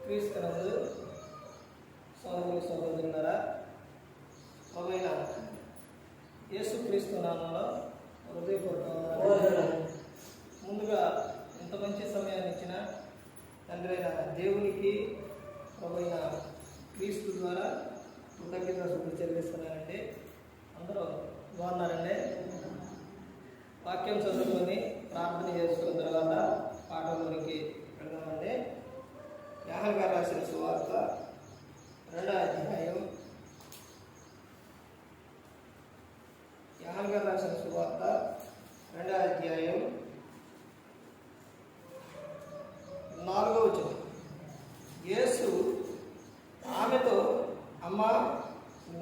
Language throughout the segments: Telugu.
క్రీస్తునందు సోదరులు సోదరులారా, ప్రభువైన యేసుక్రీస్తు నామములో హృదయపూర్వకంగా ముందుగా ఇంత మంచి సమయాన్ని ఇచ్చిన తండ్రి అయిన దేవునికి ప్రభువైన క్రీస్తు ద్వారా కృతజ్ఞతలు చెల్లిస్తున్నానండి. అందరూ బాగున్నారండి? వాక్యం చదువుకొని ప్రార్థన చేసుకున్న తర్వాత పాఠంలోనికి వెళ్దామండి. యోహాను గారు రాసిన సువార్త 2వ అధ్యాయం. యోహాను గారు రాసిన సువార్త 2వ అధ్యాయం 4వ వచనం. యేసు ఆమెతో, అమ్మా,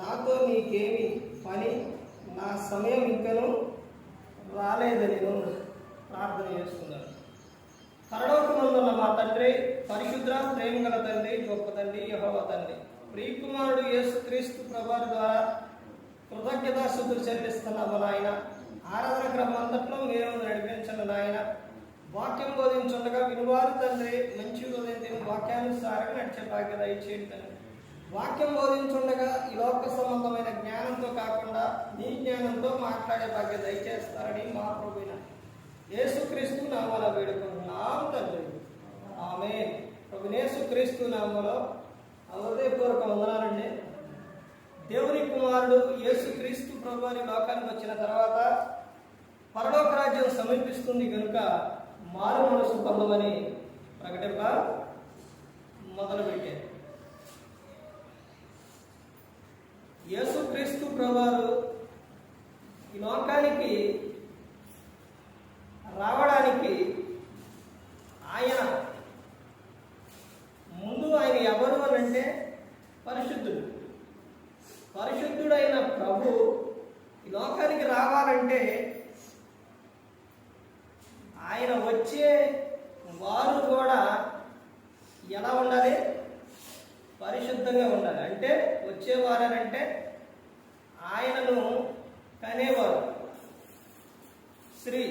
నాతో నీకేమి పని? నా సమయం ఇంకను రాలేదని ప్రార్థన చేస్తున్నాను. పరలోకమందున్న మా తండ్రి, పరిశుద్ధ ప్రేమ గల తండ్రి, గొప్ప తండ్రి, యెహోవా తండ్రి, ప్రియకుమారుడు యేసుక్రీస్తు ప్రభువారి ద్వారా కృతజ్ఞతాస్తుతులు చెల్లిస్తున్నాము నాయన. ఆరాధన క్రమం అంతట్లో మీరు నడిపించండి నాయన. వాక్యం బోధించుండగా వినువారు తండ్రి మంచి ఉదయం వాక్యానుసారంగా నడిచే భాగ్య దయచేయండి తండ్రి. వాక్యం బోధించుండగా ఈ లోక సంబంధమైన జ్ఞానంతో కాకుండా నీ జ్ఞానంతో మాట్లాడే భాగ్య దయచేస్తారని మా ప్రభువైన యేసుక్రీస్తు నామములో వేడుకుంటున్నాం తండ్రి. ఆమేన్. ప్రభువైన యేసుక్రీస్తు నామములో హృదయపూర్వక వందనాలండి. దేవుని కుమారుడు యేసుక్రీస్తు ప్రభువారి లోకానికి వచ్చిన తర్వాత పరలోక రాజ్యం సమీపిస్తుంది కనుక మారు మనసు పొందమని ప్రకటింప మొదలుపెట్టారు. యేసుక్రీస్తు ప్రభువారు ఈ లోకానికి రావడానికి ఆయన ఎవరు అని అంటే పరిశుద్ధుడు. పరిశుద్ధుడైన ప్రభు ఈ లోకానికి రావాలంటే ఆయన వచ్చే వారు కూడా ఎలా ఉండాలి? పరిశుద్ధంగా ఉండాలి. అంటే వచ్చేవారంటే ఆయనను కనేవారు స్త్రీ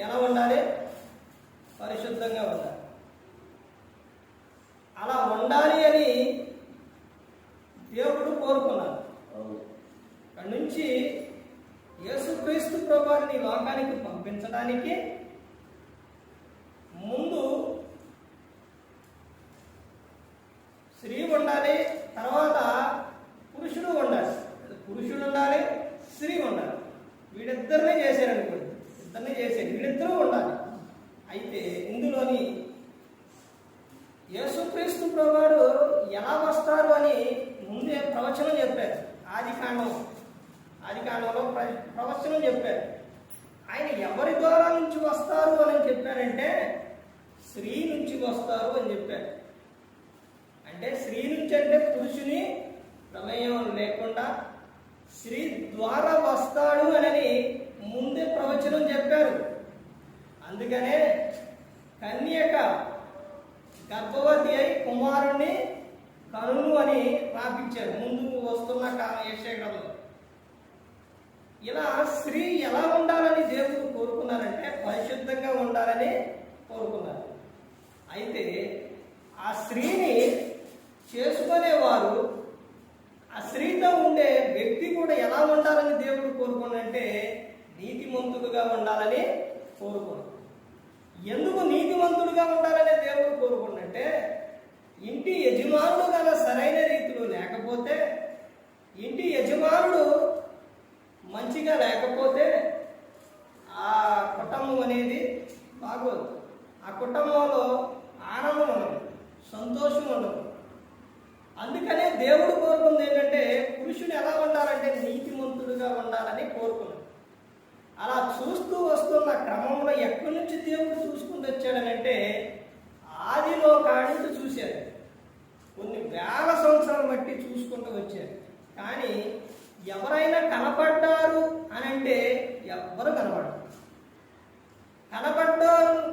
ఎలా ఉండాలి? పరిశుద్ధంగా ఉండాలి. అలా ఉండాలి అని దేవుడు కోరుకున్నాడు. అక్కడి నుంచి యేసుక్రీస్తు ప్రభువుని లోకానికి పంపించడానికి ముందు స్త్రీ ఉండాలి, తర్వాత పురుషుడు ఉండాలి. పురుషుడు ఉండాలి, స్త్రీ ఉండాలి. వీడిద్దరినే చేశారనుకోండి, ఇద్దరిని చేశారు, వీడిద్దరూ ఉండాలి. అయితే ఇందులోని యేసుక్రీస్తు ప్రభువారు ఎలా వస్తారు అని ముందే ప్రవచనం చెప్పారు. ఆదికాండంలో ప్రవచనం చెప్పారు. ఆయన ఎవరి ద్వారా నుంచి వస్తారు అని చెప్పారంటే స్త్రీ నుంచి వస్తారు అని చెప్పారు. అంటే స్త్రీ నుంచి అంటే పురుషుని ప్రమేయం లేకుండా స్త్రీ ద్వారా వస్తాడు అని ముందే ప్రవచనం చెప్పారు. అందుకనే కన్యక గర్భవతి అయి కుమారుణ్ణి కనును అని రాపించారు ముందు వస్తున్న యెషయాలో. ఇలా స్త్రీ ఎలా ఉండాలని దేవుడు కోరుకున్నారంటే పరిశుద్ధంగా ఉండాలని కోరుకున్నారు. అయితే ఆ స్త్రీని చేసుకునేవారు, ఆ స్త్రీతో ఉండే వ్యక్తి కూడా ఎలా ఉండాలని దేవుడు కోరుకున్నారంటే నీతిమంతుడుగా ఉండాలని కోరుకున్నాడు. ఎందుకు నీతిమంతుడుగా ఉండాలని దేవుడు కోరుకున్నట్టే ఇంటి యజమానుడు గల సరైన రీతిలో లేకపోతే, ఇంటి యజమానుడు మంచిగా లేకపోతే ఆ కుటుంబం అనేది బాగోదు. ఆ కుటుంబంలో ఆనందం ఉండదు, సంతోషం ఉండదు. అందుకనే దేవుడు కోరుకుంది ఏంటంటే పురుషుడు ఎలా ఉండాలంటే నీతిమంతుడుగా ఉండాలని కోరుకున్నాడు. అలా చూస్తూ వస్తున్న క్రమంలో ఎక్కడి నుంచి దేవుడు చూసుకుంటూ వచ్చాడనంటే ఆదిలో కాడించి చూశాడు. కొన్ని వేల సంవత్సరాలు బట్టి చూసుకుంటూ వచ్చాడు. కానీ ఎవరైనా కనపడ్డారు అని అంటే ఎవ్వరు కనపడ్డారు.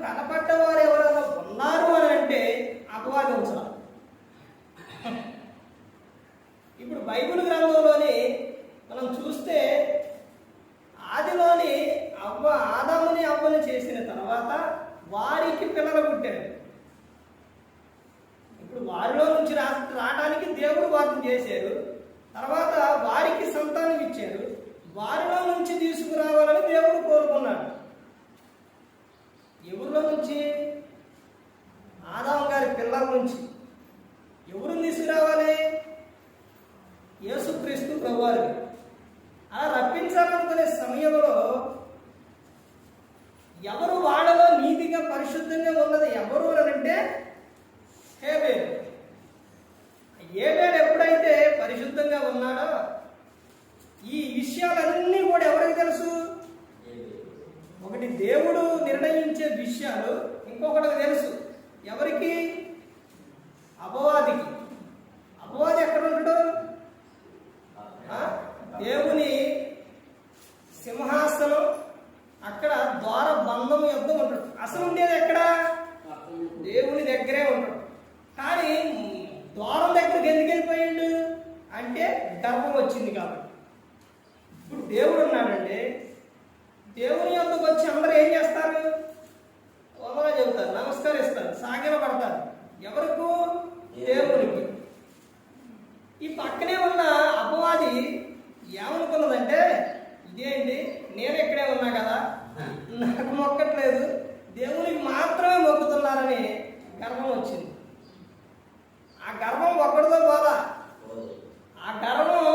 కనపడ్డవారు ఎవరైనా ఉన్నారు అని అంటే అపవాదం ఉంచాలి. ఇప్పుడు బైబిల్ గ్రంథంలోని మనం చూస్తే ఆదిలోని ఆదాముని అవ్వని చేసిన తర్వాత వారికి పిల్లలు పుట్టారు. ఇప్పుడు వారిలో చేశారు. తర్వాత వారికి సంతానం ఇచ్చారు. వారిలో నుంచి తీసుకురావాలని దేవుడు కోరుకున్నాడు. ఎవరిలో నుంచి? ఆదాము గారి పిల్లల నుంచి. ఎవరు తీసుకురావాలి? యేసుక్రీస్తు ప్రభువారు. అలా రప్పించాలనుకునే సమయంలో ఎవరు వాళ్ళలో నీతిగా పరిశుద్ధంగా ఉన్నది ఎవరు అంటే హేబేలు. హేబేలు ఎప్పుడైతే పరిశుద్ధంగా ఉన్నాడో ఈ విషయాలన్నీ కూడా ఎవరికి తెలుసు? ఒకటి దేవుడు నిర్ణయించే విషయాలు, ఇంకొకటి తెలుసు ఎవరికి? అపవాదికి. అపవాది ఎక్కడ ఉంటాడు? దేవుని సింహాసనం అక్కడ ద్వార బంధం యొద్ద ఉంటాడు. అసలు ఉండేది ఎక్కడ? దేవుని దగ్గరే ఉంటాడు. కానీ ద్వారం దగ్గరికి ఎందుకు వెళ్ళిపోయాడు అంటే గర్భం వచ్చింది కాబట్టి. ఇప్పుడు దేవుడు ఉన్నాడండి. దేవుని యొద్దకు వచ్చి అందరూ ఏం చేస్తారు? వందలా చెబుతారు, నమస్కరిస్తారు, సాగిల పడతారు. ఎవరికి? దేవునికి. ఈ పక్కనే ఉన్న అపవాది ఏమనుకున్నదంటే, ఇదేంటి నేను ఇక్కడే ఉన్నా కదా, నాకు మొక్కట్లేదు, దేవునికి మాత్రమే మొక్కుతున్నారని గర్వం వచ్చింది. ఆ గర్వం ఒక్కడితో పోదా. ఆ గర్వం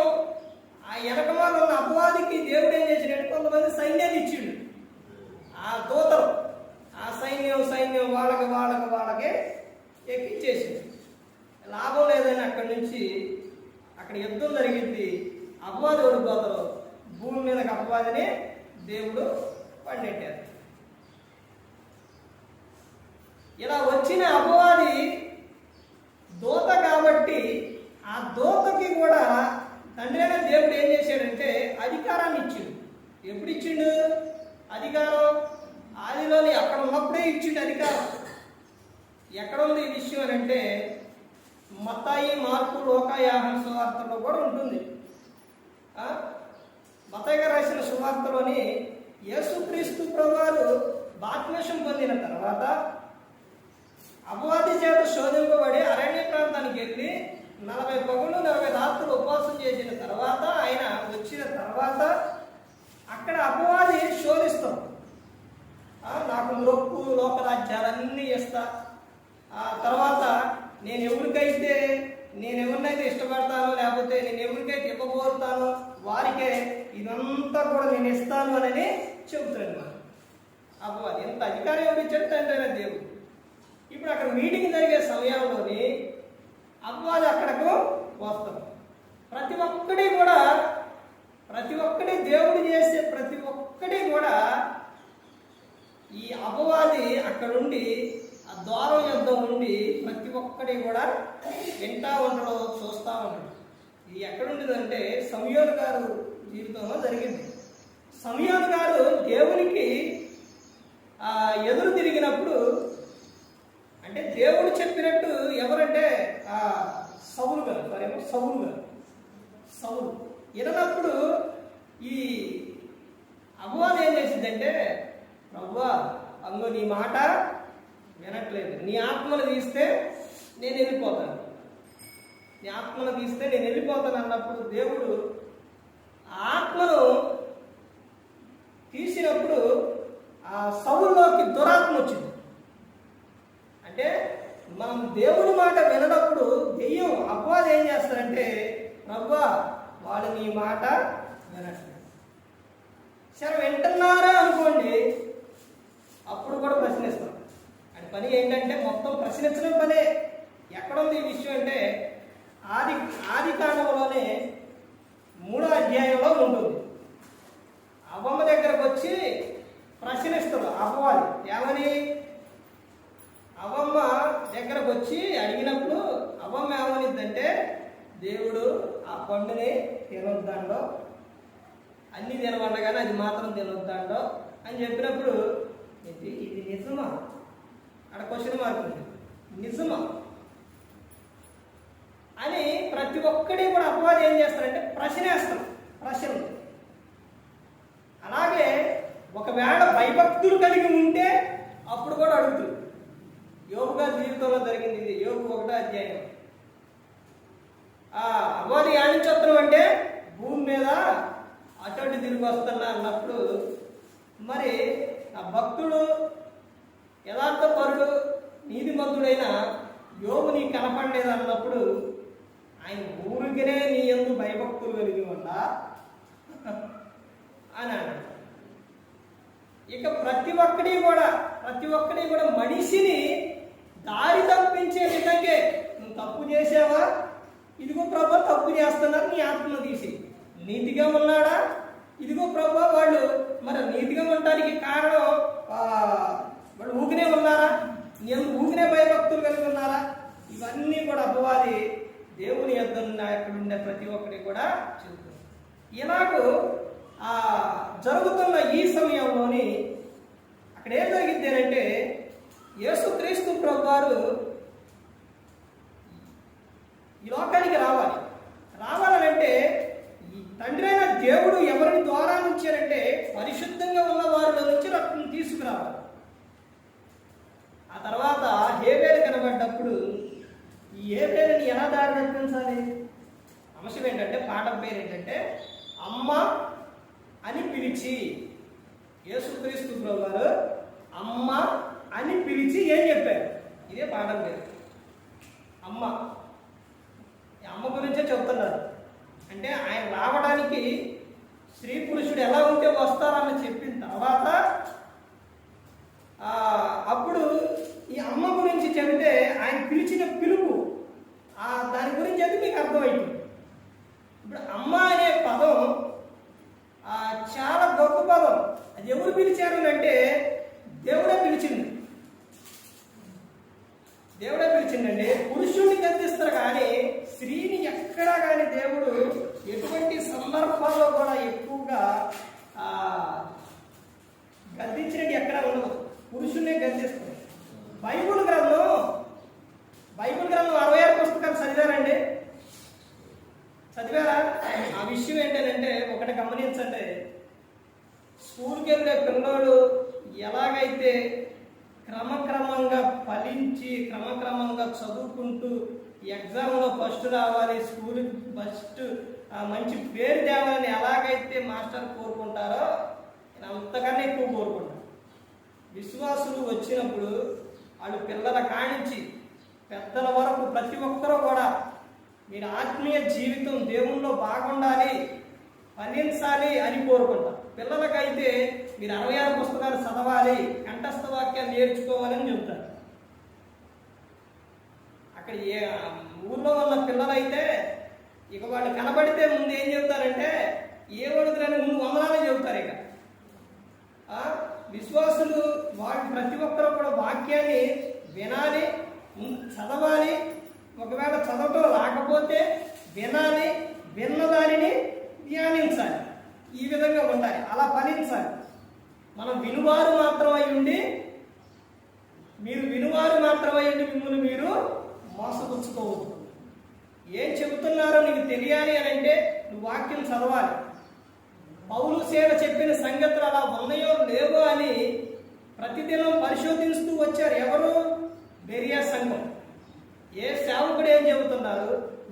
ఆ వెనకమాల ఉన్న అపవాదికి దేవుడు ఏం చేసినట్టు కొంతమంది సైన్యాన్ని ఇచ్చిండు. ఆ దూతలు ఆ సైన్యం వాళ్ళకే ఎక్కించేసింది. లాభం లేదని అక్కడి నుంచి అక్కడ యుద్ధం జరిగింది. అపవాది ఓడిపోతారు. భూమి మీదకి అపవాదిని దేవుడు పండెట్టారు. ఇలా వచ్చిన అపవాది దూత కాబట్టి ఆ దూతకి కూడా తండ్రి అయిన దేవుడు ఏం చేశాడంటే అధికారాన్ని ఇచ్చిండు. ఎప్పుడు ఇచ్చిండు అధికారం? ఆదిలోని అక్కడ ఉన్నప్పుడే ఇచ్చిండు అధికారం. ఎక్కడ ఉంది ఈ విషయం అని అంటే మత్తాయి, మార్కు, లూకా, యోహాను సువార్తలో కూడా ఉంటుంది. మత్తయి గారు రాసిన సువార్తలోని యేసుక్రీస్తు ప్రభువారు బాప్తిస్మం పొందిన తర్వాత అపవాది చేత శోధింపబడి అరణ్య ప్రాంతానికి వెళ్ళి 40 పగలు 40 రాత్రులు ఉపవాసం చేసిన తర్వాత ఆయన వచ్చిన తర్వాత అక్కడ అపవాది శోధిస్తాం. నాకు మొక్కు, లోకరాజ్యాలన్నీ ఇస్తా, ఆ తర్వాత నేను ఎవరినైతే ఇష్టపడతానో లేకపోతే నేను ఎవరికైతే ఇవ్వబోతానో వారికే ఇదంతా కూడా నేను ఇస్తాను అని చెబుతాను. అపవాది ఎంత అధికారం ఎవరు ఇచ్చాడు? తండ్రి అయిన దేవుడు. ఇప్పుడు అక్కడ మీటింగ్ జరిగే సమయంలోని అపవాది అక్కడకు వస్తాడు. ప్రతి ఒక్కటి దేవుడు చేసే ప్రతి ఒక్కటి కూడా ఈ అపవాది అక్కడ ఉండి ఆ ద్వారం యొద్ద ఉండి ప్రతి ఒక్కటి కూడా వింటా ఉంటాడు, చూస్తూ ఉంటాడు. ఇది ఎక్కడుండదంటే సమూయేలు గారు జీవితంలో జరిగింది. సమూయేలు గారు దేవునికి ఎదురు తిరిగినప్పుడు, అంటే దేవుడు చెప్పినట్టు ఎవరంటే సౌలు వినప్పుడు ఈ అపవాది ఏం చేసిందంటే, ప్రభువా అంగో నీ మాట వినట్లేదు, నీ ఆత్మను తీస్తే నేను వెళ్ళిపోతాను అన్నప్పుడు దేవుడు ఆత్మను తీసినప్పుడు ఆ సౌలులోకి దురాత్మ వచ్చింది. అంటే మనం దేవుని మాట వినప్పుడు దెయ్యం అపవాది ఏం చేస్తారంటే, ప్రభువా వాళ్ళు నీ మాట వినట్లేదు. సరే వింటున్నారా అనుకోండి, అప్పుడు కూడా ప్రశ్నిస్తాం. అది పని ఏంటంటే మొత్తం ప్రశ్నించడం పనే. ఎక్కడుంది ఈ విషయం అంటే ఆది కాండంలోనే 3వ అధ్యాయంలో ఉంటుంది. అవ్వమ్మ దగ్గరకు వచ్చి ప్రశ్నిస్తాడు అపవాది. ఏమని? అవ్వమ్మ దగ్గరకు వచ్చి అడిగినప్పుడు అవ్వమ్మ ఏమనిద్దంటే, దేవుడు ఆ పండుని తినొద్దాండో, అన్ని తినమన్నగానే అది మాత్రం తినొద్దాండో అని చెప్పినప్పుడు ఇది నిజమా? అక్కడ క్వశ్చన్ మార్క్ ఉంది. నిజమా అని ప్రతి ఒక్కటి కూడా అపవాది ఏం చేస్తారంటే ప్రశ్నలు. అలాగే ఒకవేళ భయభక్తులు కలిగి ఉంటే అప్పుడు కూడా అడుగుతారు. యోబు గారి జీవితంలో జరిగింది ఇది. యోబు 1వ అధ్యాయం ఆ అపవాది యానించొత్తం అంటే భూమి మీద అటు తిరిగి వస్తున్నా అన్నప్పుడు మరి ఆ భక్తుడు యథార్థ పరుడు నీతిమంతుడైన యోబు నీకు కనపడలేదు అన్నప్పుడు ఆయన ఊరికనే నీ యందు భయభక్తులు కలిగి ఉండా అని అన్నాడు. ఇక ప్రతి ఒక్కడి కూడా మనిషిని దారి తప్పించే విధంగా నువ్వు తప్పు చేసావా, ఇదిగో ప్రభు తప్పు చేస్తున్నారు, నీ ఆత్మ తీసి నీతిగా ఉన్నాడా, ఇదిగో ప్రభు వాళ్ళు మరి నీతిగా ఉండటానికి కారణం వాళ్ళు ఊగినే ఉన్నారా, ఊగినే భయభక్తులు కలిగి ఉన్నారా, ఇవన్నీ కూడా అపవాది దేవుని యొద్ద అక్కడ ఉండే ప్రతి ఒక్కటి కూడా చెబుతుంది. ఇలాగూ జరుగుతున్న ఈ సమయంలోని అక్కడ ఏం జరిగింది అంటే యేసుక్రీస్తు ప్రభువారు ఈ లోకానికి రావాలనంటే ఈ తండ్రి అయిన దేవుడు ఎవరిని ద్వారా నుంచారంటే పరిశుద్ధంగా ఉన్న వారిలో నుంచి రక్తం తీసుకురావాలి. ఆ తర్వాత హేబేలు కనబడ్డప్పుడు ఈ హేబేలుని ఎలా దారి నడిపించాలి? అంశం ఏంటంటే పాఠం పేరు ఏంటంటే అమ్మ అని పిలిచి, యేసుక్రీస్తు ప్రభువారు అమ్మ అని పిలిచి ఏం చెప్పారు? ఇదే పాఠం పేరు అమ్మ. అమ్మ గురించే చెప్తున్నారు. అంటే ఆయన రావడానికి స్త్రీ పురుషుడు ఎలా ఉంటే వస్తారని చెప్పిన తర్వాత అప్పుడు ఈ అమ్మ గురించి చెబితే ఆయన పిలిచిన పిలుపు దాని గురించి అయితే మీకు అర్థమైంది. ఇప్పుడు అమ్మ అనే పదం చాలా గొప్ప పదం. అది ఎవరు పిలిచారు అంటే దేవుడే పిలిచిందండి. పురుషుడిని గద్దిస్తారు కానీ స్త్రీని ఎక్కడా కానీ దేవుడు ఎటువంటి సందర్భాల్లో కూడా ఎక్కువగా గద్దించినట్టు ఎక్కడా ఉండదు. పురుషుడినే గద్దిస్తారు. బైబిల్ గ్రంథం 66 పుస్తకాలు చదివారండి? చదివారా? ఆ విషయం ఏంటంటే ఒకటి గమనించండి. స్కూల్కి వెళ్ళే పిల్లోడు ఎలాగైతే క్రమక్రమంగా ఫలించి క్రమక్రమంగా చదువుకుంటూ ఎగ్జామ్లో ఫస్ట్ రావాలి, స్కూల్ ఫస్ట్ మంచి పేరు తేవాలని ఎలాగైతే మాస్టర్ కోరుకుంటారో అంతకన్నా ఎక్కువ కోరుకుంటారు. విశ్వాసులు వచ్చినప్పుడు వాళ్ళు పిల్లల కానించి పెద్దల వరకు ప్రతి ఒక్కరూ కూడా మీరు ఆత్మీయ జీవితం దేవుల్లో బాగుండాలి, ఫలించాలి అని కోరుకుంటారు. పిల్లలకైతే మీరు 66 పుస్తకాలు చదవాలి, కంఠస్థ వాక్యాలు నేర్చుకోవాలని చెబుతారు. అక్కడ ఊర్లో ఉన్న పిల్లలైతే ఇక వాళ్ళు కనబడితే ముందు ఏం చెబుతారంటే ఏ వడుకులని ముందు వందనాలే చెబుతారు. ఇక విశ్వాసులు వాళ్ళు ప్రతి ఒక్కరూ కూడా వాక్యాన్ని వినాలి, చదవాలి. ఒకవేళ చదవటం రాకపోతే వినాలి, విన్నదానిని ధ్యానించాలి. ఈ విధంగా ఉండాలి, అలా ఫలించాలి. మనం వినువారు మాత్రమై ఉండి మిమ్మల్ని మీరు మోసపుచ్చుకోవద్దు. ఏం చెబుతున్నారో నీకు తెలియాలి అని అంటే నువ్వు వాక్యం చదవాలి. పౌలు సేవ చెప్పిన సంగతులు అలా ఉన్నాయో లేవో అని ప్రతిదినం పరిశోధిస్తూ వచ్చారు. ఎవరు? బెరియా సంఘం. ఏ సేవకుడు ఏం చెబుతున్నారు,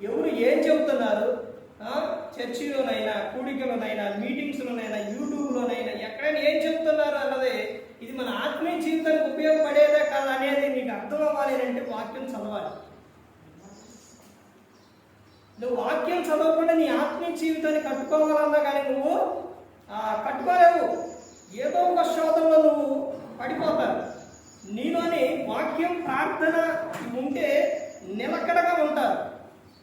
ఎవరు ఏం చెబుతున్నారు, చర్చిలోనైనా, కూడికలోనైనా, మీటింగ్స్లోనైనా, యూట్యూబ్లోనైనా ఎక్కడైనా ఏం చెబుతున్నారు అన్నది ఇది మన ఆత్మీయ జీవితానికి ఉపయోగపడేదా కాదా అనేది నీకు అర్థం అవ్వాలి అంటే వాక్యం చదవాలి. నువ్వు వాక్యం చదవకుండా నీ ఆత్మీయ జీవితాన్ని కట్టుకోవాలన్నా కానీ నువ్వు కట్టుకోలేవు. ఏదో ఒక శోధనలో నువ్వు పడిపోతావు. నీలోని వాక్యం ప్రార్థన ఉంటే నిలకడగా ఉంటారు,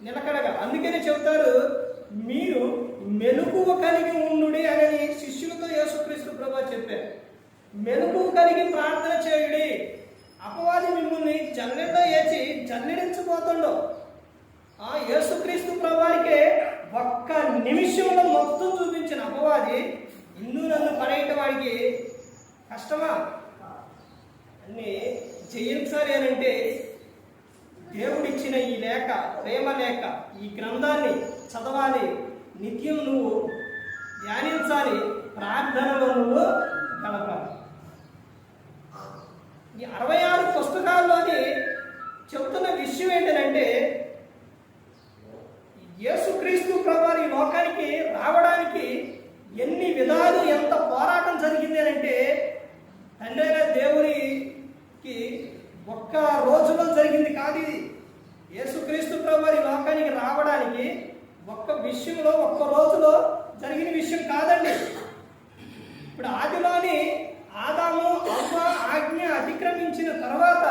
నిలకడగా. అందుకనే చెబుతారు మీరు మెలకువ కలిగి ఉండుడి అని శిష్యులతో యేసుక్రీస్తు ప్రభువు చెప్పారు. మెలకువ కలిగి ప్రార్థన చేయుడి. అపవాది మిమ్మల్ని జల్లెడలో వేసి జల్లెడించబోతుండో. యేసుక్రీస్తు ప్రభువారికే ఒక్క నిమిషంలో మొత్తం చూపించిన అపవాది నన్ను పడేయటం వాడికి కష్టమా? అన్ని జయించాలి అని అంటే దేవుడిచ్చిన ఈ లేఖ, ప్రేమ లేఖ, ఈ గ్రంథాన్ని చదవాలి, నిత్యం నువ్వు ధ్యానించాలి, ప్రార్థనలో నువ్వు గడపాలి. ఈ 66 పుస్తకాల్లోని చెబుతున్న విషయం ఏంటంటే రావడానికి ఒక్క విషయంలో ఒక్క రోజులో జరిగిన విషయం కాదండి. ఇప్పుడు ఆదిలోని ఆదాము అవ్వ ఆజ్ఞ అతిక్రమించిన తర్వాత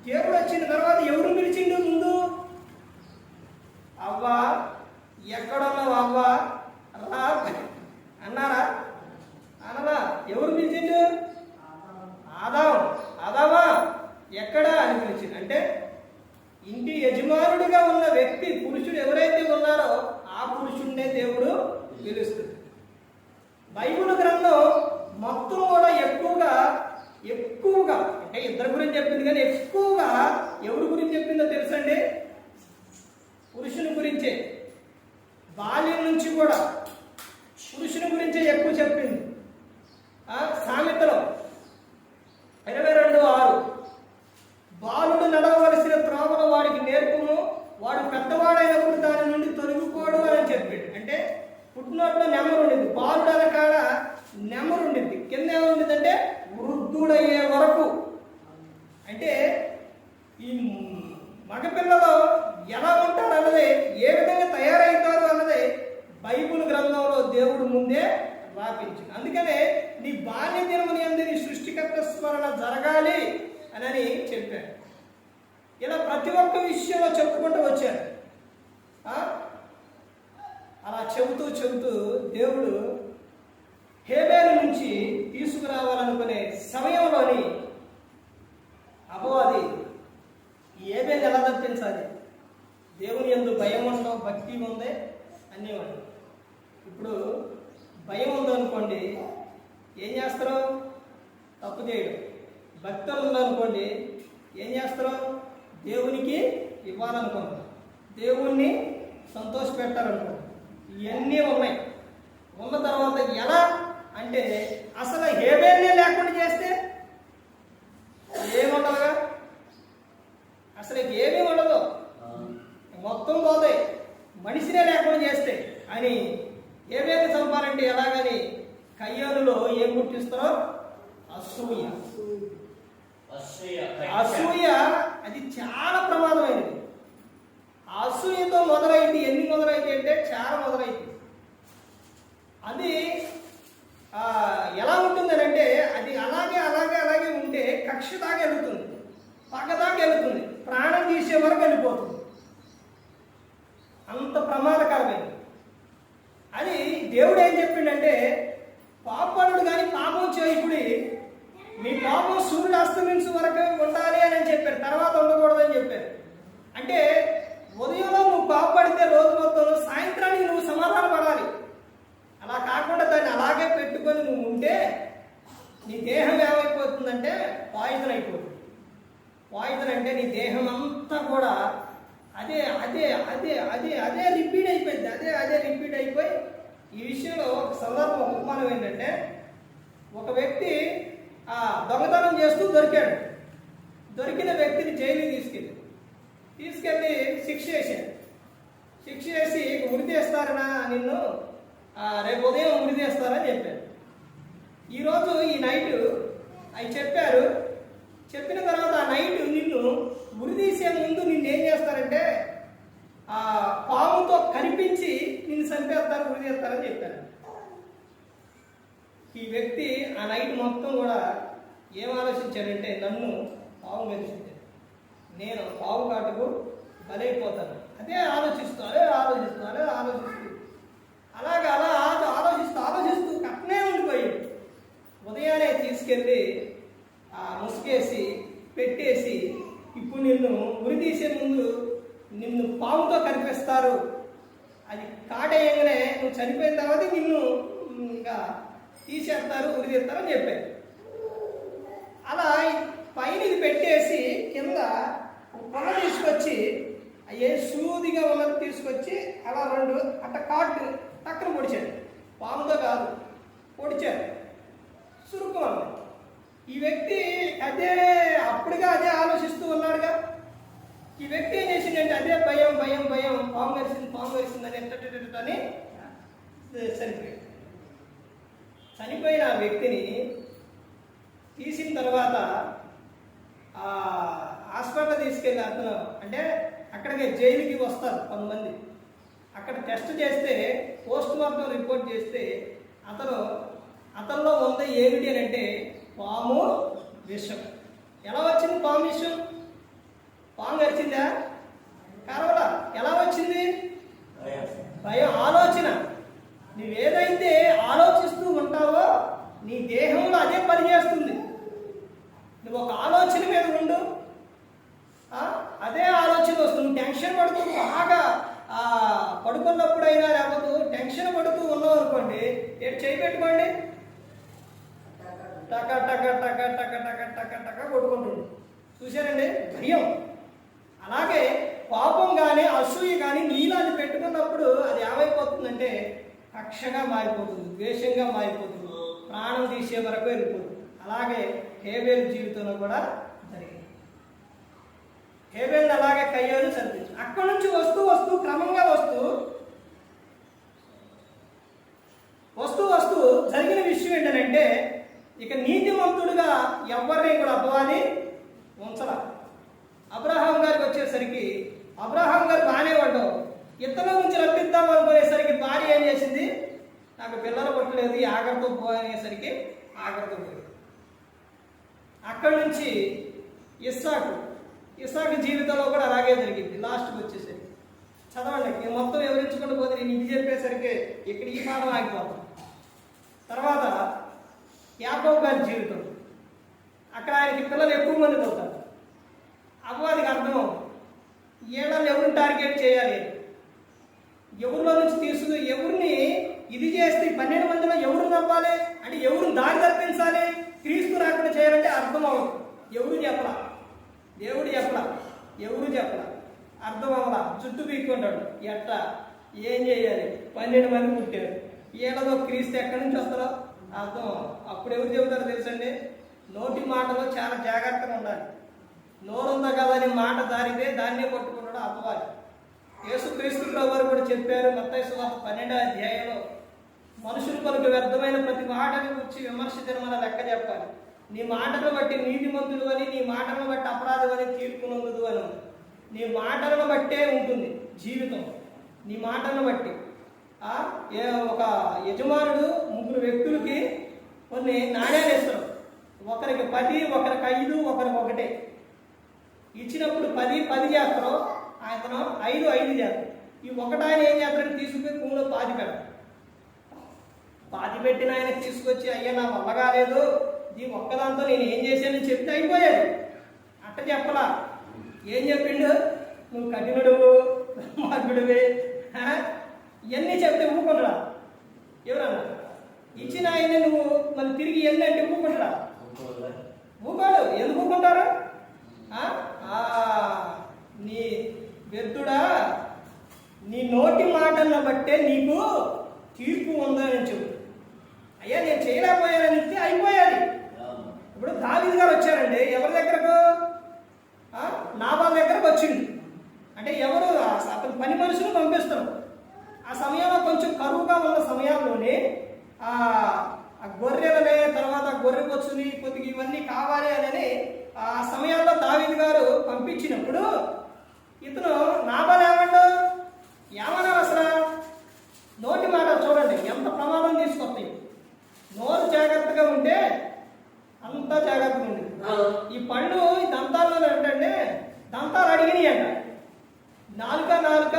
దేవుడు వచ్చిన తర్వాత ఎవరు పిలిచిండు ముందు? అవ్వ, ఎక్కడున్నావు అవ్వ, రా అన్నారా? అనలా. ఎవరు పిలిచిండు? ఆదామా ఎక్కడా అని పిలిచింది. అంటే ఇంటి యజమానుడిగా ఉన్న వ్యక్తి, పురుషుడు ఎవరైతే ఉన్నారో ఆ పురుషుడినే దేవుడు పిలుస్తుంది. బైబిల్ గ్రంథం మొత్తం కూడా ఎక్కువగా అంటే ఇద్దరు గురించి చెప్పింది, కానీ ఎక్కువగా ఎవరి గురించి చెప్పిందో తెలుసండి? పురుషుని గురించే. బాల్యం నుంచి కూడా పురుషుని గురించే ఎక్కువ చెప్పింది. సామెతలో 22:6 బాలుడు నడవవలసిన త్రోవను వాడికి నేర్పుము, వాడు పెద్దవాడైనప్పుడు దాని నుండి తొలగిపోడు అని చెప్పాడు. అంటే పుట్టినట్లో నెమరు ఉండింది, బాలుడు అనకాడ నెమరు ఉండింది, కింద ఏముండింది అంటే వృద్ధుడయ్యే వరకు. అంటే ఈ మగపిల్లలు ఎలా ఉంటారు అన్నది, ఏ విధంగా తయారవుతారు అన్నది బైబిల్ గ్రంథంలో దేవుడు ముందే రాపించింది. అందుకనే నీ బాల్య దినముని యందు నీ సృష్టికర్త స్మరణ జరగాలి అని చెప్పాడు. ఇలా ప్రతి ఒక్క విషయంలో చెప్పుకుంటూ వచ్చారు. అలా చెబుతూ దేవుడు హేబేలు నుంచి తీసుకురావాలనుకునే సమయంలోని అపవాది హేబేలు ఎలా తప్పించాలి? దేవుని యందు భయం ఉండవు, భక్తి ఉందే అన్నీ ఉండవు. ఇప్పుడు భయం ఉందనుకోండి, ఏం చేస్తారు? తప్పు చేయడం. భక్తి ఉందనుకోండి, ఏం చేస్తారు? దేవునికి ఇవ్వాలనుకుంటారు, దేవుణ్ణి సంతోష పెట్టాలనుకుంటారు. ఇవన్నీ ఉన్నాయి. ఉన్న తర్వాత ఎలా అంటే అసలు హేబేలే లేకుండా చేస్తే ఏముండదుగా, అసలు ఏమీ ఉండదు, మొత్తం పోతాయి. మనిషినే లేకుండా చేస్తే అని హేబేలు చంపాలంటే ఎలాగని కయ్యానులో ఏం గుర్తిస్తారో? అసూయ అది చాలా ప్రమాదమైనది. అసూయతో మొదలైంది. ఎన్ని మొదలైంది అంటే చాలా మొదలైంది. అది ఎలా ఉంటుందని అంటే అది అలాగే ఉంటే కక్ష దాకా వెళుతుంది, పగ దాకా వెళుతుంది, ప్రాణం తీసే వరకు వెళ్ళిపోతుంది. అంత ప్రమాదకరమైంది. అది దేవుడు ఏం చెప్పిండంటే, పాపనుడు కానీ పాపం చేయకుడి, మీ పాపం సూర్యుడు అస్తమించు వరకు ఉండాలి అని చెప్పారు, తర్వాత ఉండకూడదని చెప్పారు. అంటే ఉదయంలో నువ్వు పాపపడితే రోజు మొత్తం సాయంత్రానికి నువ్వు సమాధాన పడాలి. అలా కాకుండా దాన్ని అలాగే పెట్టుకొని నువ్వు ఉంటే నీ దేహం ఏమైపోతుందంటే పాయిజన్ అయిపోతుంది. పాయిజన్ అంటే నీ దేహం అంతా కూడా అదే రిపీట్ అయిపోయింది. అదే రిపీట్ అయిపోయి ఈ విషయంలో ఒక సందర్భం ఉపమానం ఏంటంటే, ఒక వ్యక్తి దొంగతనం చేస్తూ దొరికాడు. దొరికిన వ్యక్తిని జైలుకి తీసుకెళ్ళి శిక్ష చేసి ఉరి తీస్తారనా నిన్ను, రేపు ఉదయం ఉరి తీస్తారని చెప్పారు. ఈరోజు ఈ నైట్ అవి చెప్పారు. చెప్పిన తర్వాత ఆ నైట్ నిన్ను ఉరి తీసే ముందు నిన్ను ఏం చేస్తారంటే పాముతో కనిపించి నిన్ను చంపేస్తారు, ఉరి తీస్తారని చెప్పారు. ఈ వ్యక్తి ఆ నైట్ మొత్తం కూడా ఏం ఆలోచించాడంటే, నన్ను పాము మెరిచింది, నేను పావు కాటుకు బలైపోతాను. అదే ఆలోచిస్తూ ఆలోచిస్తూ కట్నే ఉండిపోయాడు. ఉదయాన్నే తీసుకెళ్ళి ముసుగేసి పెట్టేసి, ఇప్పుడు నిన్ను ఉరి తీసే ముందు నిన్ను పాముతో కనిపిస్తారు, అది కాటేయంగానే నువ్వు చనిపోయిన తర్వాత నిన్ను ఇంకా తీసేస్తారు, ఉరి తీస్తారని చెప్పారు. అలా పైన ఇది పెట్టేసి కింద పొల తీసుకొచ్చి ఏ సూదిగా ఉన్నది తీసుకొచ్చి అలా రెండు కాటు టక్కన పొడిచాడు. పాముతో కాదు, పొడిచాడు, సురుకు అన్న. ఈ వ్యక్తి అప్పుడుగా అదే ఆలోచిస్తూ ఉన్నాడుగా. ఈ వ్యక్తి ఏం చేసిందంటే అదే భయం పాము కరిసిందని ఎట్టని చనిపోయాడు. చనిపోయిన ఆ వ్యక్తిని తీసిన తర్వాత హాస్పిటల్ తీసుకెళ్ళి అతను అంటే అక్కడికి జైలుకి వస్తారు కొంతమంది. అక్కడ టెస్ట్ చేస్తే పోస్ట్ మార్టం రిపోర్ట్ చేస్తే అతనిలో ఉంది ఏమిటి అని అంటే పాము విషం. ఎలా వచ్చింది పాము విషం? పాము వచ్చిందా? కరవలా. ఎలా వచ్చింది? భయం. ఆలోచన. నువ్వేదైతే ఆలోచిస్తూ ఉంటావో నీ దేహంలో అదే పనిచేస్తుంది. నువ్వు ఒక ఆలోచన మీద ఉండు, అదే ఆలోచన వస్తుంది. టెన్షన్ పడుతూ బాగా పడుకున్నప్పుడైనా లేకపోతే టెన్షన్ పడుతూ ఉన్నావు అనుకోండి, చేయి పెట్టుకోండి, టక టక టక టక టక టక టక కొట్టుకుంటుంది. చూశారండి? భయం. అలాగే పాపం కానీ అసూయ కానీ నీలో అది పెట్టుకున్నప్పుడు అది ఏమైపోతుందంటే కక్షగా మారిపోతుంది, ద్వేషంగా మారిపోతుంది, ప్రాణం తీసే వరకు వెళ్ళిపోతుంది. అలాగే హేబేలు జీవితంలో కూడా జరిగింది. హేబేల్ని అలాగే కయ్యోను చంపించు. అక్కడి నుంచి వస్తూ వస్తూ క్రమంగా వస్తూ జరిగిన విషయం ఏంటంటే ఇక నీతిమంతుడుగా ఎవరిని కూడా అపవాది ఉంచలా. అబ్రహాం గారికి వచ్చేసరికి అబ్రహాం గారు బాగానే పడ్డావు, ఇతరుల నుంచి రప్పిద్దాం అనుకునేసరికి భార్య ఏం చేసింది? నాకు పిల్లలు పుట్టలేదు, ఆఖరితో పోయేసరికి ఆఖరితో పోయింది. అక్కడి నుంచి ఇస్సాకు జీవితంలో కూడా అలాగే జరిగింది. లాస్ట్కి వచ్చేసరికి చదవండి, నేను మొత్తం వివరించుకుంటూ పోతే నేను ఇది చెప్పేసరికి ఇక్కడ ఈ పాఠం ఆగిపోతాం. తర్వాత యాకోబు గారి జీవితం, అక్కడ ఆయనకి పిల్లలు ఎక్కువ మంది పోతారు. అపవాదికి అర్థం ఏడాది ఎవరిని టార్గెట్ చేయాలి, ఎవరిలో నుంచి ఎవరిని ఇది చేస్తే 12 మందిలో ఎవరు నమ్మాలి అంటే ఎవరిని దారి తప్పించాలి, క్రీస్తు రాకుండా చేయాలంటే అర్థం అవ్వదు. ఎవరు చెప్పలా, దేవుడు చెప్పలా, ఎవరు చెప్పలా, అర్థం అవ్వలా. చుట్టూ పీక్కుంటాడు. ఎట్టా ఏం చేయాలి? 12 మంది పుట్టారు, ఏళ్ళలో క్రీస్తు ఎక్కడి నుంచి వస్తారో అర్థం. అప్పుడు ఎవరు చెబుతారో తెలుసండి? నోటి మాటలో చాలా జాగ్రత్తగా ఉండాలి. నోరుందా కదా అని మాట దారితే దాన్నే పట్టుకుంటాడు అపవాది. యేసుక్రీస్తు ప్రభువు కూడా చెప్పారు మత్తయి సువార్త 12వ అధ్యాయంలో, మనుషులు కొరకు వ్యర్థమైన ప్రతి మాటని గురించి విమర్శించడం మన లెక్క చెప్పాలి. నీ మాటలను బట్టి నీతిమంతుడు అని, నీ మాటలను బట్టి అపరాధం అని తీర్పు నొందుదు అని. నీ మాటలను బట్టే ఉంటుంది జీవితం. నీ మాటలను బట్టి ఒక యజమానుడు 3 వ్యక్తులకి కొన్ని నాణ్యాలు ఇస్తారు. ఒకరికి 10, ఒకరికి 5, ఒకరికి 1 ఇచ్చినప్పుడు 10 చేస్తారు, అతను 5 చేస్తారు. ఈ ఒకటి ఆయన ఏం చేస్తారని తీసుకుపోయి భూమిలో పాతి పెడతారు. పాతి పెట్టిన ఆయన తీసుకొచ్చి అయ్యా నా వల్ల కాలేదు, ఈ ఒక్కదాంతో నేను ఏం చేశానని చెప్తే అయిపోయాడు. అట్ట చెప్పలా. ఏం చెప్పిండు? నువ్వు కఠినుడు, మార్గుడివి, ఇవన్నీ చెప్తే ఊరుకుంటాడా? ఎవరన్నా ఇచ్చిన ఆయన్ని నువ్వు మళ్ళీ తిరిగి ఎన్ని అంటే ఊరుకుంటాడా? ఊరుకోడు. ఎందుకు ఊరుకుంటారు? నీ వ్యర్థుడా, నీ నోటి మాటలను బట్టే నీకు తీర్పు ఉందని చెప్పు. అయ్యా నేను చేయలేకపోయానని ఇస్తే అయిపోయాది. ఇప్పుడు దావీదు గారు వచ్చారండి ఎవరి దగ్గరకు? నాబాలు దగ్గరకు వచ్చింది. అంటే ఎవరు? అతను పని మనుషులు పంపిస్తారు. ఆ సమయంలో కొంచెం కరువుగా ఉన్న సమయాల్లోనే ఆ గొర్రెలనే తర్వాత గొర్రె బొచ్చుని కొద్దిగా ఇవన్నీ కావాలి అని ఆ సమయాల్లో దావీదు గారు పంపించినప్పుడు ఇతను నాబాలు ఏమన్నా అసలు నోటి మాట చూడండి ఎంత ప్రమాదం తీసుకొస్తాయి. నోరు జాగ్రత్తగా ఉంటే అంతా జాగ్రత్తగా ఉంది. ఈ పళ్ళు ఈ దంతాల్లో ఏంటంటే దంతాలు అడిగినాయి అంట. నాలుక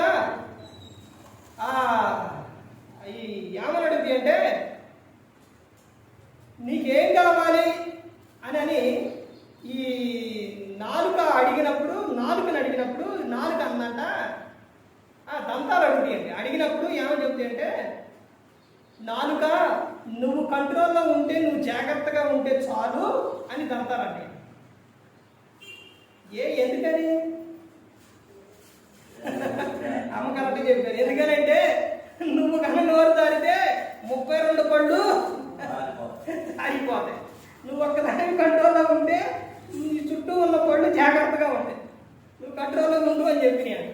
ఈ ఏమని అడుగుతాయి అంటే నీకేం కావాలి అని ఈ నాలుక అడిగినప్పుడు నాలుక అందంట దంతాలు అడుగుతాయండి. అడిగినప్పుడు ఏమని చెప్తాయి అంటే నాలుక నువ్వు కంట్రోల్లో ఉంటే, నువ్వు జాగ్రత్తగా ఉంటే చాలు అని దంతాలు అంటే. ఎందుకని అమ్మ కరెక్ట్ చెప్పారు. ఎందుకనంటే నువ్వు కన్నా నోరు దారితే 32 పళ్ళు అయిపోతాయి. నువ్వు ఒక్కదాని కంట్రోల్లో ఉంటే నీ చుట్టూ ఉన్న పళ్ళు జాగ్రత్తగా ఉంటాయి. నువ్వు కంట్రోల్లో ఉండు అని చెప్పినాను.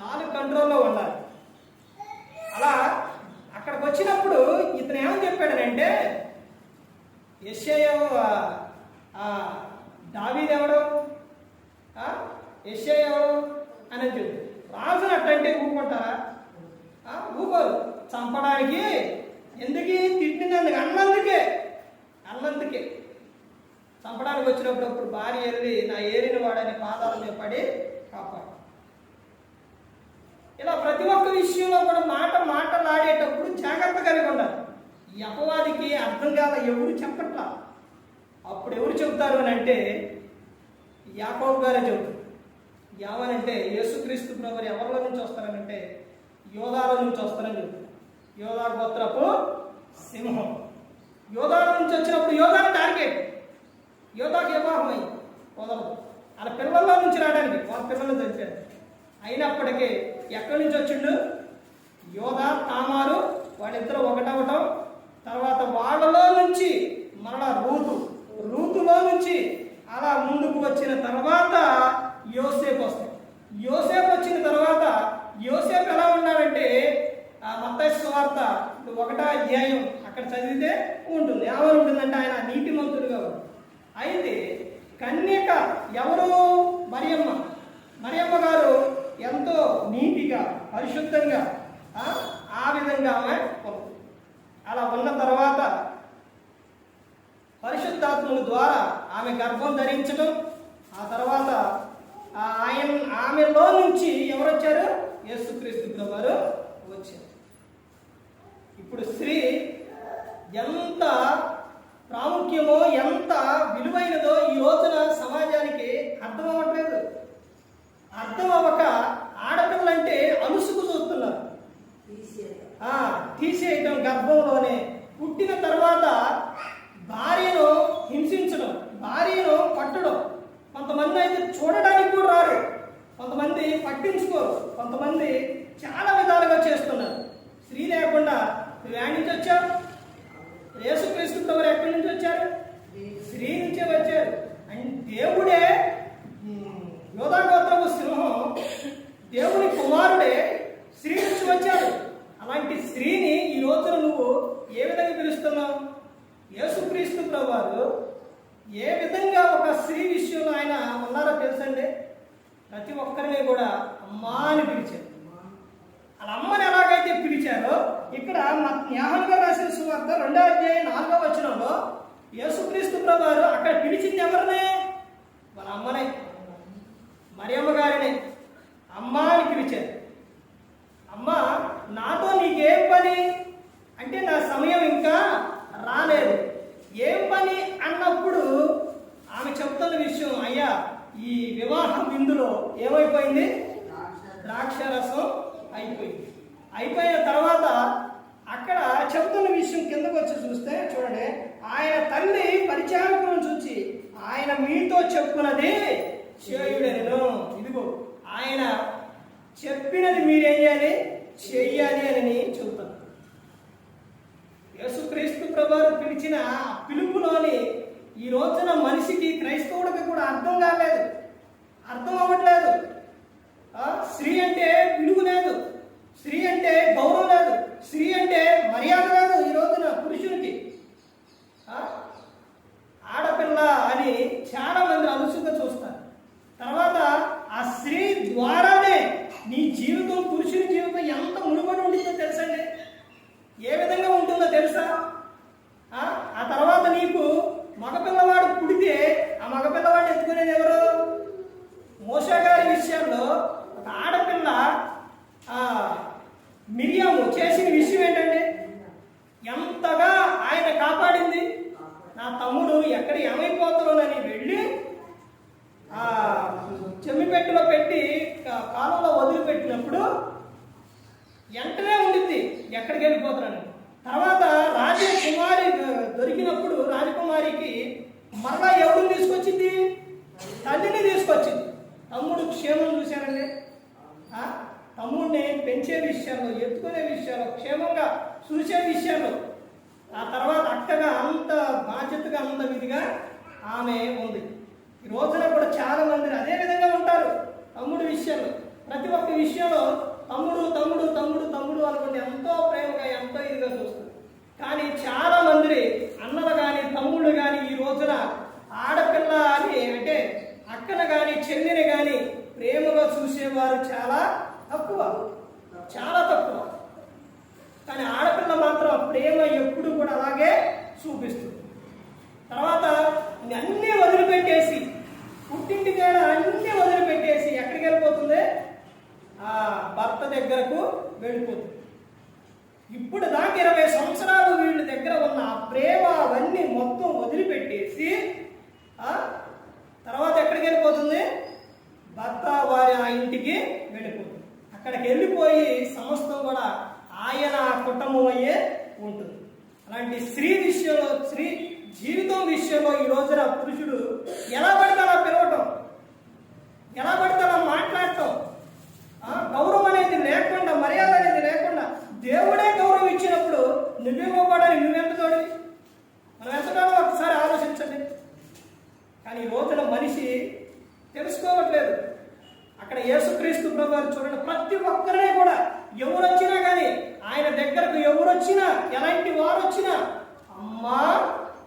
4 కంట్రోల్లో ఉండాలి. అలా అక్కడికి వచ్చినప్పుడు ఇతను ఏమని చెప్పాడనంటే యెషయా దావీదు ఎవడు యెషయా ఎవడు అని చెబుతారు. రాజుని అట్టంటే ఊరుకుంటారా? ఊరుకోరు. చంపడానికి ఎందుకు? తిట్టినందుకు, అన్నందుకే చంపడానికి వచ్చినప్పుడు భార్య వెళ్ళి నా ఏరిన వాడని పాదాల మీద పడి కాపాడు. ఇలా ప్రతి ఒక్క విషయంలో కూడా మాటలాడేటప్పుడు జాగ్రత్త కలిగి ఉండాలి. ఈ అపవాదికి అర్థం కాల, ఎవరు చెప్పట్లా. అప్పుడు ఎవరు చెబుతారు అని అంటే యాకోబు గారే చెబుతారు. ఏమనంటే యేసుక్రీస్తు ప్రభువు ఎవరిలో నుంచి వస్తారనంటే యోధాలో నుంచి వస్తారని చెబుతారు. యోధా గోత్రపు సింహం. యోధాలో నుంచి వచ్చినప్పుడు యోధాని టార్గెట్. యోధాకి వివాహమై కుదరదు. వాళ్ళ పిల్లల్లో నుంచి రావడానికి వాళ్ళ పిల్లలు చంపారు. అయినప్పటికీ ఎక్కడి నుంచి వచ్చిండు? యోధా తామారు వాళ్ళిద్దరూ ఒకటవటం, తర్వాత వాళ్ళలో నుంచి మరలా రూతులో నుంచి అలా ముందుకు వచ్చిన తర్వాత యోసేపు వస్తాడు. యోసేపు వచ్చిన తర్వాత యోసేపు ఎలా ఉన్నాడంటే మత్తయి సువార్త 1వ అధ్యాయం అక్కడ చదివితే ఉంటుంది. ఏమని ఉంటుందంటే ఆయన నీతిమంతుడుగా ఉంది. అయితే కన్యక ఎవరు? మరియమ్మ గారు ఎంతో నీతిగా పరిశుద్ధంగా ఆ విధంగా ఆమె ఉంది. అలా ఉన్న తర్వాత పరిశుద్ధాత్ముల ద్వారా ఆమె గర్భం ధరించడం, ఆ తర్వాత ఆమెలో నుంచి ఎవరు వచ్చారు? యేసుక్రీస్తు ప్రభువారు వచ్చారు. ఇప్పుడు స్త్రీ ఎంత ప్రాముఖ్యమో, ఎంత విలువైనదో ఈ రోజున సమాజానికి అర్థం అవ్వట్లేదు. అర్థం అవ్వక ఆడపిల్లంటే అలుసుకు చూస్తున్నారు. తీసేయటం, గర్భంలోనే పుట్టిన తర్వాత భార్యను హింసించడం, భార్యను పట్టడం. కొంతమంది అయితే చూడడానికి కూడా రారు, కొంతమంది పట్టించుకోరు, కొంతమంది చాలా విధాలుగా చేస్తున్నారు. స్త్రీ లేకుండా నువ్వు ఎక్కడి నుంచి వచ్చావు? యేసుక్రీస్తు ప్రభువు ఎక్కడి నుంచి వచ్చారు? స్త్రీ నుంచే వచ్చారు. అండ్ దేవుడే యోధా గోత్రపు సింహం, దేవుని కుమారుడే స్త్రీ నుంచి వచ్చాడు. అలాంటి స్త్రీని ఈ రోజున నువ్వు ఏ విధంగా పిలుస్తున్నావు? యేసుక్రీస్తు ప్రభువారు ఏ విధంగా ఒక స్త్రీ విషయంలో ఆయన ఉన్నారో తెలుసండి. ప్రతి ఒక్కరిని కూడా అమ్మా అని పిలిచారు. అలా అమ్మని ఎలాగైతే పిలిచారో ఇక్కడ యోహాను గారు రాసిన సువార్త 2వ అధ్యాయం 4వ వచనంలో యేసుక్రీస్తు ప్రభువారు అక్కడ పిలిచింది ఎవరినే? వాళ్ళ అమ్మనే, మరియమ్మ గారిని అమ్మా అని పిలిచారు. అమ్మా నాతో నీకేం పని అంటే నా సమయం ఇంకా రాలేదు. ఏం పని అన్నప్పుడు ఆమె చెప్తున్న విషయం, అయ్యా ఈ వివాహం విందులో ఏమైపోయింది? ద్రాక్షరసం అయిపోయింది. అయిపోయిన తర్వాత అక్కడ చెప్తున్న విషయం కిందకు వచ్చి చూస్తే చూడండి, ఆయన తల్లి పరిచారకులను చూసి ఆయన మీతో చెప్పున్నది చేయుడెను. ఇదిగో ఆయన చెప్పినది మీరేం చేయాలి? చెయ్యాలి అని చెబుతాను. యేసుక్రీస్తు ప్రభువారు పిలిచిన పిలుపులోని ఈ రోజున మనిషికి, క్రైస్తవుడికి కూడా అర్థం కాలేదు, అర్థం అవ్వట్లేదు. స్త్రీ అంటే విలువ లేదు, స్త్రీ అంటే గౌరవం లేదు, స్త్రీ అంటే మర్యాద లేదు ఈ రోజున పురుషునికి. ఆడపిల్ల అని చాలా మంది అలుసుగా చూస్తారు. తర్వాత ఆ స్త్రీ ద్వారానే నీ జీవితం, పురుషుని జీవితం ఎంత ముడిపడి ఉంటుందో తెలుసండి. ఏ విధంగా ఉంటుందో తెలుసా? ఆ తర్వాత నీకు మగపిల్లవాడు పుడితే ఆ మగపిల్లవాడిని ఎత్తుకునేది ఎవరు? మోషే గారి విషయంలో ఒక ఆడపిల్ల మిరియాము చేసిన విషయం ఏంటంటే ఎంతగా ఆయన కాపాడింది. నా తమ్ముడు ఎక్కడ ఏమైపోతారోనని వెళ్ళి చెమ్మిపెట్టులో పెట్టి కాలంలో వదిలిపెట్టినప్పుడు వెంటనే ఉండింది ఎక్కడికి వెళ్ళిపోతున్నాను. తర్వాత రాజకుమారి దొరికినప్పుడు రాజకుమారికి మరలా ఎవరిని తీసుకొచ్చింది? తల్లిని తీసుకొచ్చింది. తమ్ముడు క్షేమం చూశారండి. తమ్ముడిని పెంచే విషయాల్లో, ఎత్తుకునే విషయాల్లో, క్షేమంగా చూసే విషయాల్లో ఆ తర్వాత అక్కగా అంత బాధ్యతగా, అంత విధిగా ఆమె ఉంది. ఈ రోజున కూడా చాలా మంది అదే విధంగా ఉంటారు. తమ్ముడు విషయంలో, ప్రతి ఒక్క విషయంలో తమ్ముడు తమ్ముడు తమ్ముడు తమ్ముడు అనుకుంటే ఎంతో ప్రేమగా, ఎంతో ఇదిగా చూస్తారు. కానీ చాలా మంది అన్నలు కానీ, తమ్ముళ్ళు కానీ ఈ రోజున ఆడపిల్ల అని అంటే అక్కను కానీ, చెల్లిని కానీ ప్రేమగా చూసేవారు చాలా తక్కువ, చాలా తక్కువ. కానీ ఆడపిల్ల మాత్రం ప్రేమ ఎప్పుడు కూడా అలాగే చూపిస్తుంది. తర్వాత అన్నీ వదిలిపెట్టేసి, పుట్టింటి కాడ అన్నీ వదిలిపెట్టేసి ఎక్కడికి వెళ్ళిపోతుంది? ఆ భర్త దగ్గరకు వెళ్ళిపోతుంది. ఇప్పుడు దాకా 20 సంవత్సరాలు వీళ్ళ దగ్గర ఉన్న ఆ ప్రేమ అవన్నీ మొత్తం వదిలిపెట్టేసి తర్వాత ఎక్కడికి వెళ్ళిపోతుంది? భర్త వారి ఆ ఇంటికి వెళ్ళిపోతుంది. అక్కడికి వెళ్ళిపోయి సమస్తం కూడా ఆయన కుటుంబం అయ్యే ఉంటుంది. అలాంటి స్త్రీ విషయంలో, స్త్రీ జీవితం విషయంలో ఈ రోజున పురుషుడు ఎలా పడితే అలా పిలవటం, ఎలా పడితే అలా మాట్లాడటం, గౌరవం అనేది లేకుండా, మర్యాద అనేది లేకుండా, దేవుడే గౌరవం ఇచ్చినప్పుడు నువ్వేమోపడానికి నువ్వెంత తోడి, మనం ఎంతగానో ఒకసారి ఆలోచించండి. కానీ ఈ రోజున మనిషి తెలుసుకోవట్లేదు. అక్కడ యేసుక్రీస్తు ప్రభువారు చూడండి, ప్రతి ఒక్కరిని కూడా ఎవరు వచ్చినా కానీ ఆయన దగ్గరకు ఎవరు వచ్చినా, ఎలాంటి వారు వచ్చినా అమ్మా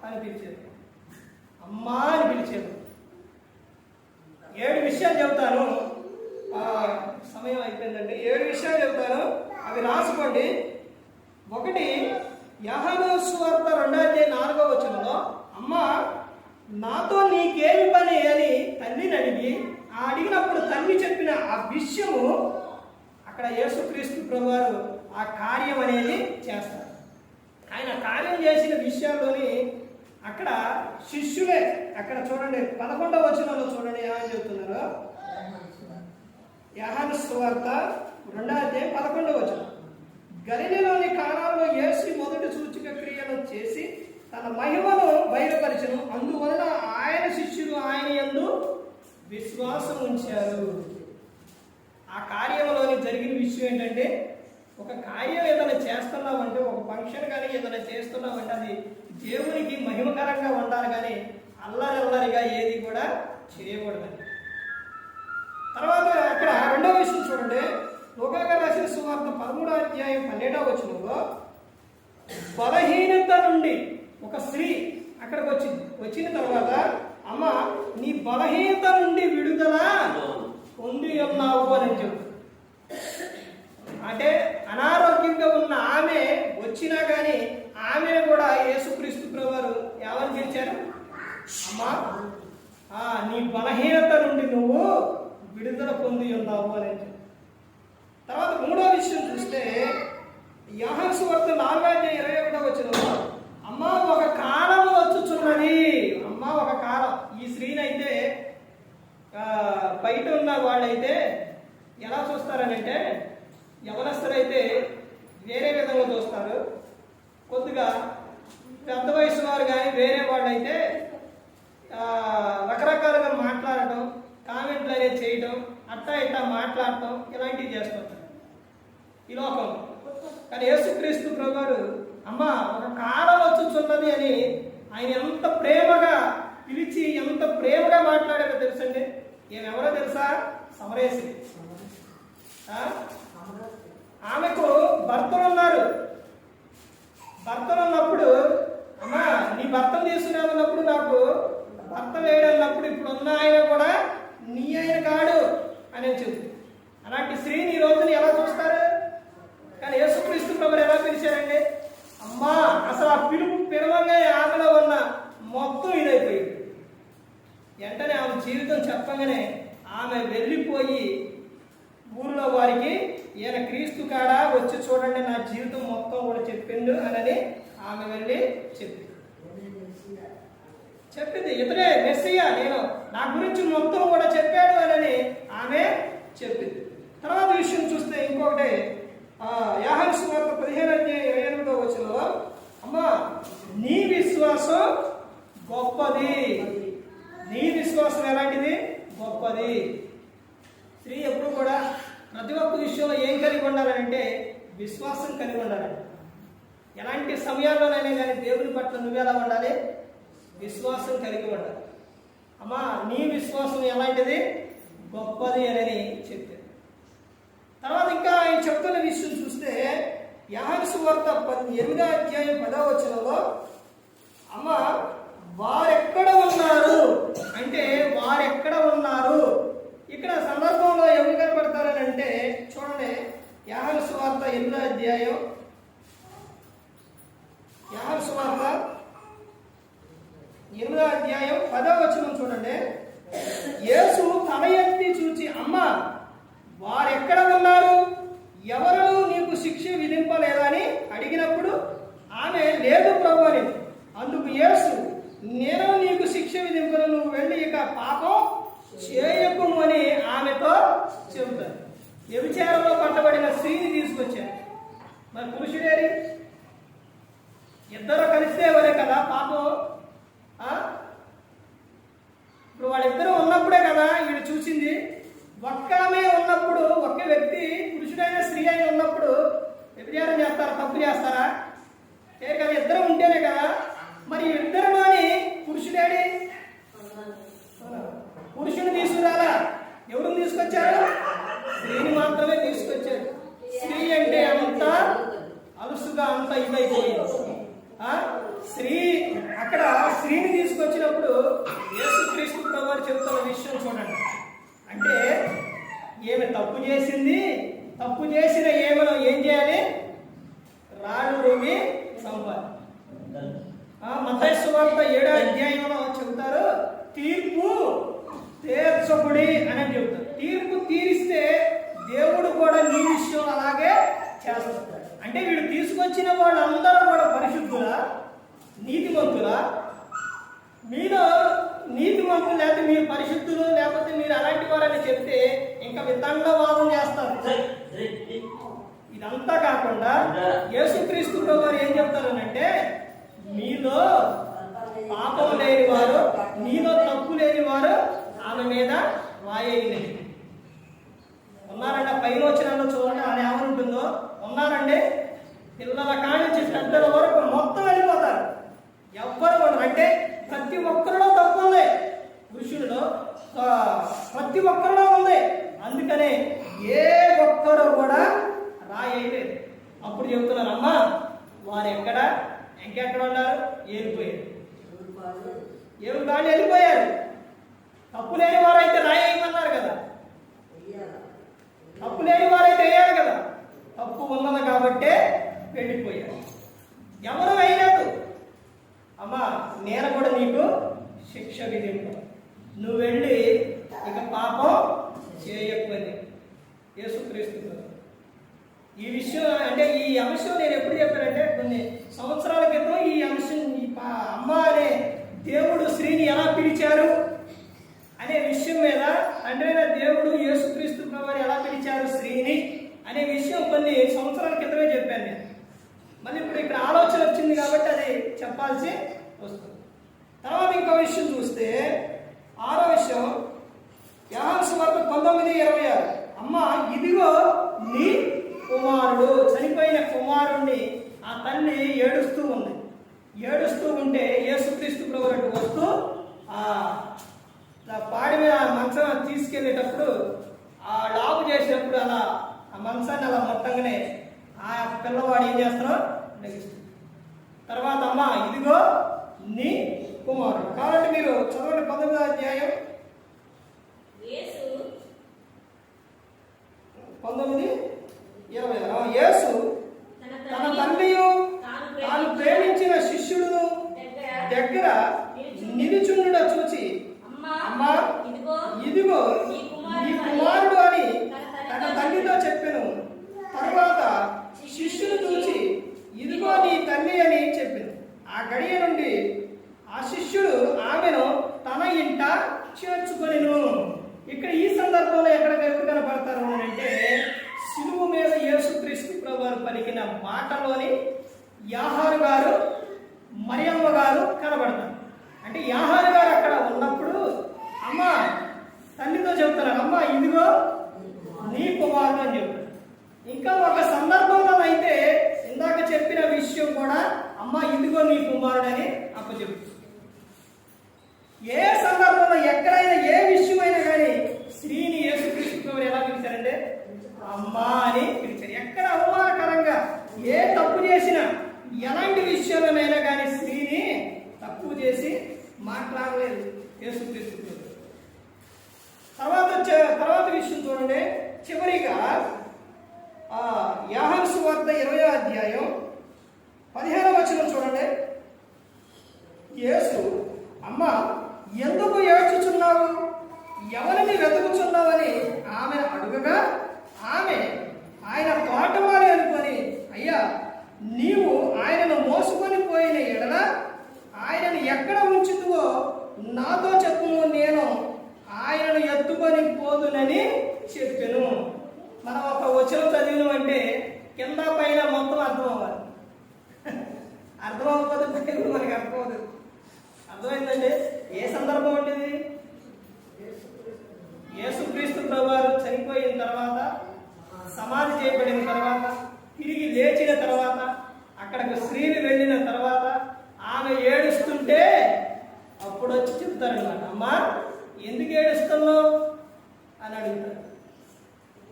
అని పిలిచేది, అమ్మా అని పిలిచేది. 7 విషయాలు చెబుతాను, సమయం అయిపోయిందండి. 7 విషయాలు చెబుతాను, అవి రాసుకోండి. 1 యోహాను సువార్త 2:4 అమ్మా నాతో నీకేమి పని అని తల్లిని అడిగి, అడిగినప్పుడు తల్లి చెప్పిన ఆ విషయము అక్కడ యేసుక్రీస్తు ప్రభువారు ఆ కార్యం అనేది చేస్తారు. ఆయన కార్యం చేసిన విషయాల్లోని అక్కడ శిష్యులే, అక్కడ చూడండి 11వ చూడండి ఏమని చెప్తున్నారు. యోహాను సువార్త 2:11 గలిలయలోని కానాలో యేసు మొదటి సూచక క్రియను చేసి తన మహిమను బయలుపరిచెను, అందువలన ఆయన శిష్యులు ఆయన యందు విశ్వాసం ఉంచారు. ఆ కార్యంలోని జరిగిన విషయం ఏంటంటే, ఒక కార్యం ఏదైనా చేస్తున్నామంటే, ఒక ఫంక్షన్ కానీ ఏదైనా చేస్తున్నామంటే అది దేవునికి మహిమకరంగా ఉండాలి, కానీ అల్లరిగా ఏది కూడా చేయకూడదని. తర్వాత అక్కడ 2వ విషయం చూడండి, లూకా రాసిన సువార్త 13:12 బలహీనత నుండి ఒక స్త్రీ అక్కడికి వచ్చిన తర్వాత, అమ్మ నీ బలహీనత నుండి విడుదల పొంది ఉన్నావు అని చెప్పు. అంటే అనారోగ్యంగా ఉన్న ఆమె వచ్చినా కానీ ఆమెను కూడా యేసుక్రీస్తు ప్రభువారు ఎవరు పిలిచారు? అమ్మా నీ బలహీనత నుండి నువ్వు విడుదల పొంది ఉన్నావు అని చెప్పు. తర్వాత 3వ విషయం చూస్తే యోహాను సువార్త 4:21 అమ్మ ఒక కాలం వచ్చుచున్నది. అమ్మ ఒక కాలం. ఈ స్త్రీనైతే బయట ఉన్న వాళ్ళైతే ఎలా చూస్తారనంటే, యవనస్తులైతే వేరే విధంగా చూస్తారు, కొద్దిగా పెద్ద వయసు వారు కానీ వేరే వాళ్ళైతే రకరకాలుగా మాట్లాడటం, కామెంట్లు అనేది చేయటం, అట్టా ఇట్టా మాట్లాడటం, ఇలాంటివి చేస్తుంటారు ఈ లోకం. కానీ యేసుక్రీస్తు ప్రభువారు అమ్మ ఒక కాలం వచ్చుచున్నది అని ఆయన ఎంత ప్రేమగా పిలిచి, ఎంత ప్రేమగా మాట్లాడారో తెలుసండి. ఏమెవరో తెలుసా? సమరేసి. ఆమెకు భర్తలు ఉన్నారు. భర్తలు ఉన్నప్పుడు, అమ్మా నీ భర్తను తీసుకురాదన్నప్పుడు, నాకు భర్త లేడన్నప్పుడు, ఇప్పుడు ఉన్న ఆయన కూడా నీ ఆయన కాడు అని చెబుతుంది. అలాంటి స్త్రీని ఈ రోజున ఎలా చూస్తారు? కానీ యేసుక్రీస్తు ప్రభువారు ఎలా పిలిచారండి? అమ్మా అసలు ఆ పిలవంగా ఆమెలో ఉన్న మొత్తం ఇదైపోయింది. వెంటనే ఆమె జీవితం చెప్పగానే ఆమె వెళ్ళిపోయి ఊరిలో వారికి, ఈయన క్రీస్తు కాడా వచ్చి చూడండి, నా జీవితం మొత్తం కూడా చెప్పిండు అని ఆమె వెళ్ళి చెప్పింది. ఇతనే మెస్సియా, నేను నా గురించి మొత్తం కూడా చెప్పాడు అని ఆమె చెప్పింది. తర్వాత విషయం చూస్తే ఇంకొకటి, యోహాను సువార్త 15:28 అమ్మా నీ విశ్వాసం గొప్పది. నీ విశ్వాసం ఎలాంటిది? గొప్పది. స్త్రీ ఎప్పుడు కూడా ప్రతి ఒక్క విషయంలో ఏం కలిగి ఉండాలంటే విశ్వాసం కలిగి ఉండాలండి. ఎలాంటి సమయాల్లోనైనా కానీ దేవుని పట్ల నువ్వు ఎలా ఉండాలి? విశ్వాసం కలిగి ఉండాలి. అమ్మా నీ విశ్వాసం ఎలాంటిది? గొప్పది అని చెప్పారు. తర్వాత ఇంకా ఆయన చెప్తున్న విషయం చూస్తే యోహాను సువార్త 8:10 అమ్మ వారెక్కడ ఉన్నారు అంటే, వారెక్కడ ఉన్నారు, ఇక ఇక్కడ సందర్భంలో ఎవరు కనబడతారని అంటే చూడండి, యోహాను సువార్త 8వ అధ్యాయం, యోహాను సువార్త 8వ అధ్యాయం 10వ వచనం చూడండి. యేసు తల ఎత్తి చూచి, అమ్మా వారెక్కడ ఉన్నారు, ఎవరు నీకు శిక్ష విధింపలేదని అడిగినప్పుడు ఆమె లేదు ప్రభు అని. అందుకు యేసు, నేను నీకు శిక్ష విధింపను, నువ్వు వెళ్ళి ఇక పాపం చేయకుము అని ఆమెతో చెబుతారు. వ్యభిచారంలో పట్టబడిన స్త్రీని తీసుకొచ్చారు. మరి పురుషుడేరి, ఇద్దరు కలిస్తే ఎవరే కదా పాపం. ఇప్పుడు వాళ్ళిద్దరూ ఉన్నప్పుడే కదా వీడు చూసింది. ఒక్కమే ఉన్నప్పుడు, ఒక్క వ్యక్తి పురుషుడైన స్త్రీ అయిన ఉన్నప్పుడు వ్యభిచారం చేస్తారా, తప్పు చేస్తారా? చేయరు కదా. ఇద్దరు ఉంటేనే కదా. మరి ఇద్దరులోని పురుషుడేడి, పురుషుని తీసుకురాలా, ఎవరిని తీసుకొచ్చారు? స్త్రీని మాత్రమే తీసుకొచ్చారు. స్త్రీ అంటే అంత అలుసుగా అంత ఇదైపోయింది. స్త్రీ అక్కడ స్త్రీని తీసుకొచ్చినప్పుడు యేసుక్రీస్తు ప్రభువు చెబుతున్న విషయం చూడండి. అంటే ఏమి తప్పు చేసింది, తప్పు చేసిన ఏమైనా ఏం చేయాలి? రాడు రుమి చంపాలి. మత్తయి సువార్త 7వ అధ్యాయంలో చెబుతారు, తీర్పు తీర్చకుడి అని చెబుతారు. తీర్పు తీరిస్తే దేవుడు కూడా నీ విషయం అలాగే చేస్తాడు. అంటే వీడు తీసుకొచ్చిన వాళ్ళందరూ కూడా పరిశుద్ధులా, నీతిమంతులా? మీరు నీతిమంతులు లేకపోతే మీరు పరిశుద్ధులు, లేకపోతే మీరు అలాంటి వారని చెప్తే ఇంకా వితండవాదం చేస్తారు. ఇదంతా కాకుండా యేసుక్రీస్తు వారు ఏం చెప్తారనంటే, మీలో పాపం లేని వారు, మీలో తప్పు లేని వారు ఆమె మీద వాయేయండి. ఉన్నారండి. పైన వచ్చిన చూడండి అది ఏమనుంటుందో. ఉన్నారండి, పిల్లల కానించి పెద్దల వరకు మొత్తం వెళ్ళిపోతారు. ఎవ్వరు ఉండరు. అంటే ప్రతి ఒక్కరిలో తప్పు ఉంది, పురుషుల్లో ప్రతి ఒక్కరిలో ఉంది. అందుకనే ఏ ఒక్కరు కూడా రాయలేదు. అప్పుడు చెప్తున్నారు, అమ్మా వారు ఎక్కడ, ఇంకెక్కడ ఉన్నారు? వెళ్ళిపోయారు. ఎవరు కాళ్ళు వెళ్ళిపోయారు. తప్పు లేని వారైతే రాయమన్నారు కదా, తప్పు లేని వారైతే వేయాలి కదా. తప్పు ఉన్నది కాబట్టే వెళ్ళిపోయారు. ఎవరు వేయలేదు. అమ్మా నేను కూడా నీకు శిక్ష విధింపు, నువ్వు వెళ్ళి ఇక పాపం చేయకపోయింది. యేసుక్రీస్తు ఈ విషయం అంటే ఈ అంశం నేను ఎప్పుడు చెప్పానంటే, కొన్ని సంవత్సరాల క్రితం ఈ అంశం, ఈ అమ్మ అనే దేవుడు స్త్రీని ఎలా పిలిచారు అనే విషయం మీద, అంటే దేవుడు యేసుక్రీస్తు ప్రభువుని ఎలా పిలిచారు స్త్రీని అనే విషయం కొన్ని సంవత్సరాల క్రితమే చెప్పాను నేను. మళ్ళీ ఇప్పుడు ఇక్కడ ఆలోచన వచ్చింది కాబట్టి అది చెప్పాల్సి వస్తుంది. తర్వాత ఇంకో విషయం చూస్తే, 6వ విషయం, యోహాను సువార్త 19:26, అమ్మ ఇదిగో నీ కుమారుడు. చనిపోయిన కుమారుణ్ణి ఆ తల్లి ఏడుస్తూ ఉంది. ఏడుస్తూ ఉంటే యేసుక్రీస్తు ప్రభువు వస్తూ పాడి మీద మంచం తీసుకెళ్ళేటప్పుడు ఆ లాగు చేసేటప్పుడు అలా ఆ మంచాన్ని అలా మొత్తంగానే ఆ పిల్లవాడు ఏం చేస్తున్నాడు, లెగిస్తుంది. తర్వాత అమ్మ ఇదిగో నీ కుమారుడు. కాబట్టి మీరు చదవండి 19వ అధ్యాయం 19:20. యేసు తన తల్లియు తాను ప్రేమించిన శిష్యుడును దగ్గర నిలుచుండుట చూచి, అమ్మా ఇదిగో నీ కుమారుడు అని తన తల్లితో చెప్పెను. తర్వాత శిష్యుడు చూచి, ఇదిగో నీ తల్లి అని చెప్పెను. ఆ గడియ నుండి ఆ శిష్యుడు ఆమెను తన ఇంట చేర్చుకొనెను. ఇక్కడ ఈ సందర్భంలో ఎక్కడ కనపడతారు అంటే, శిలువ మీద యేసుక్రీస్తు ప్రభువు పలికిన మాటలోని యాహారు గారు, మరియమ్మ గారు కనబడతారు. అంటే యాహారు గారు అక్కడ ఉన్నప్పుడు అమ్మ తల్లితో చెబుతున్నారు, అమ్మ ఇదిగో నీ కుమారుడు అని చెప్తారు. ఇంకా ఒక సందర్భంలో అయితే ఇందాక చెప్పిన విషయం కూడా అమ్మ ఇదిగో నీ కుమారుడు అని అప్పచెప్తుంది. ఏ సందర్భంలో ఎక్కడైనా ఏ విషయమైనా కానీ స్త్రీని యేసుక్రీస్తు ప్రభువు ఎలా పిలిచారంటే అమ్మా అని పిలిచారు. ఎక్కడ అవమానకరంగా ఏ తప్పు చేసినా, ఎలాంటి విషయంలోనైనా కానీ స్త్రీని తక్కువ చేసి మాట్లాడలేదు యేసుక్రీస్తు ప్రభువు. తర్వాత విషయం చూడండి. చివరిగా యోహాను సువార్త 20వ అధ్యాయం 15వ వచనం చూడండి. యేసు, అమ్మా ఎందుకు ఏడ్చుచున్నావు, ఎవరిని వెతుకుచున్నావని ఆమె అడుగగా, ఆమె ఆయన తోటమాలి అనుకొని, అయ్యా నీవు ఆయనను మోసుకొని పోయిన ఎడల ఆయనను ఎక్కడ ఉంచుతువో నాతో చెప్పుము, నేను ఆయనను ఎత్తుకొని పోదునని చెప్పెను. మనం ఒక వచనం చదివినమంటే కింద పైన మొత్తం అర్థం అవ్వాలి. అర్థం అవ్వకపోతే మనకి అర్థం అవుతుంది. అర్థమైందండి? ఏ సందర్భం ఉండేది? యేసుక్రీస్తు ప్రభువారు చనిపోయిన తర్వాత, సమాధి చేయబడిన తర్వాత, తిరిగి లేచిన తర్వాత, అక్కడికి స్త్రీలు వెళ్ళిన తర్వాత ఆమె ఏడుస్తుంటే అప్పుడు వచ్చి చెప్తారనమాట, అమ్మా ఎందుకు ఏడుస్తున్నావు అని అడుగుతారు.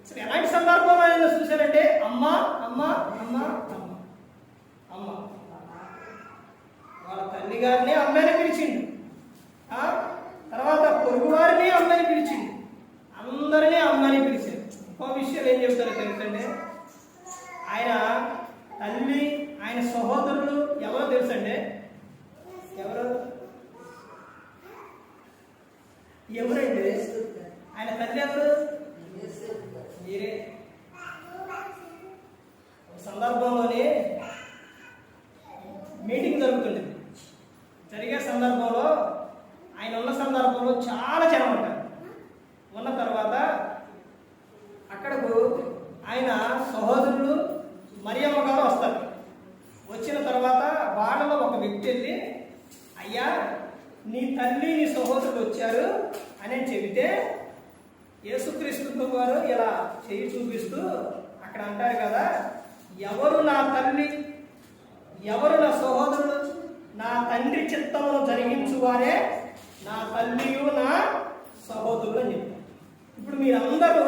అసలు ఎలాంటి సందర్భంలో ఆయన చూశారంటే అమ్మ అమ్మ అమ్మ అమ్మ అమ్మ. వాళ్ళ తల్లి గారిని అమ్మని పిలిచిండు, తర్వాత పొరుగు వారిని అమ్మని పిలిచిండు, అందరినీ అమ్మని పిలిచారు. ఇంకో విషయం ఏం చెప్తారో తెలుసండి, ఆయన తల్లి ఆయన సహోదరులు ఎవరో తెలుసండి? ఎవరండి? ఆయన తల్లి ఎవరు? మీరే. సందర్భంలోనే మీటింగ్ జరుగుతుంది. జరిగే సందర్భంలో ఆయన ఉన్న సందర్భంలో చాలా జనం ఉంటారు. ఉన్న తర్వాత అక్కడకు ఆయన సహోదరులు మరియమ్మ గారు వస్తారు. వచ్చిన తర్వాత వాళ్ళలో ఒక వ్యక్తి వెళ్ళి, అయ్యా నీ తల్లి నీ సహోదరులు వచ్చారు అని చెబితే యేసుక్రీస్తు వారు ఇలా చేయి చూపిస్తూ అక్కడ అంటారు కదా, ఎవరు నా తల్లి, ఎవరు నా సహోదరులు, నా తండ్రి చిత్తమును జరిగించువారే నా తల్లియు నా సహోదరులు అని చెప్పారు. ఇప్పుడు మీరందరూ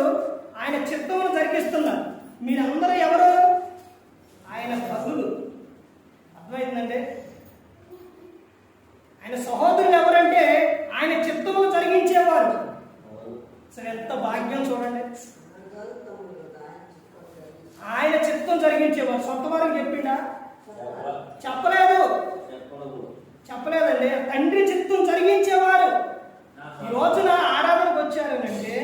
ఆయన చిత్తమును జరిగిస్తున్నారు. మీరందరూ ఎవరు? ఆయన తల్లులు. అర్థమైందండి? ఆయన సహోదరులు ఎవరంటే ఆయన చిత్తమును జరిగించేవారు. సరే, ఎంత భాగ్యం చూడండి. ఆయన చిత్తం జరిగించేవారు. సొంత వారికి చెప్పిండా? చెప్పలేదండి. తండ్రి చిత్తం జరిగించేవారు. ఈ రోజున ఆరాధనకు వచ్చారనంటే,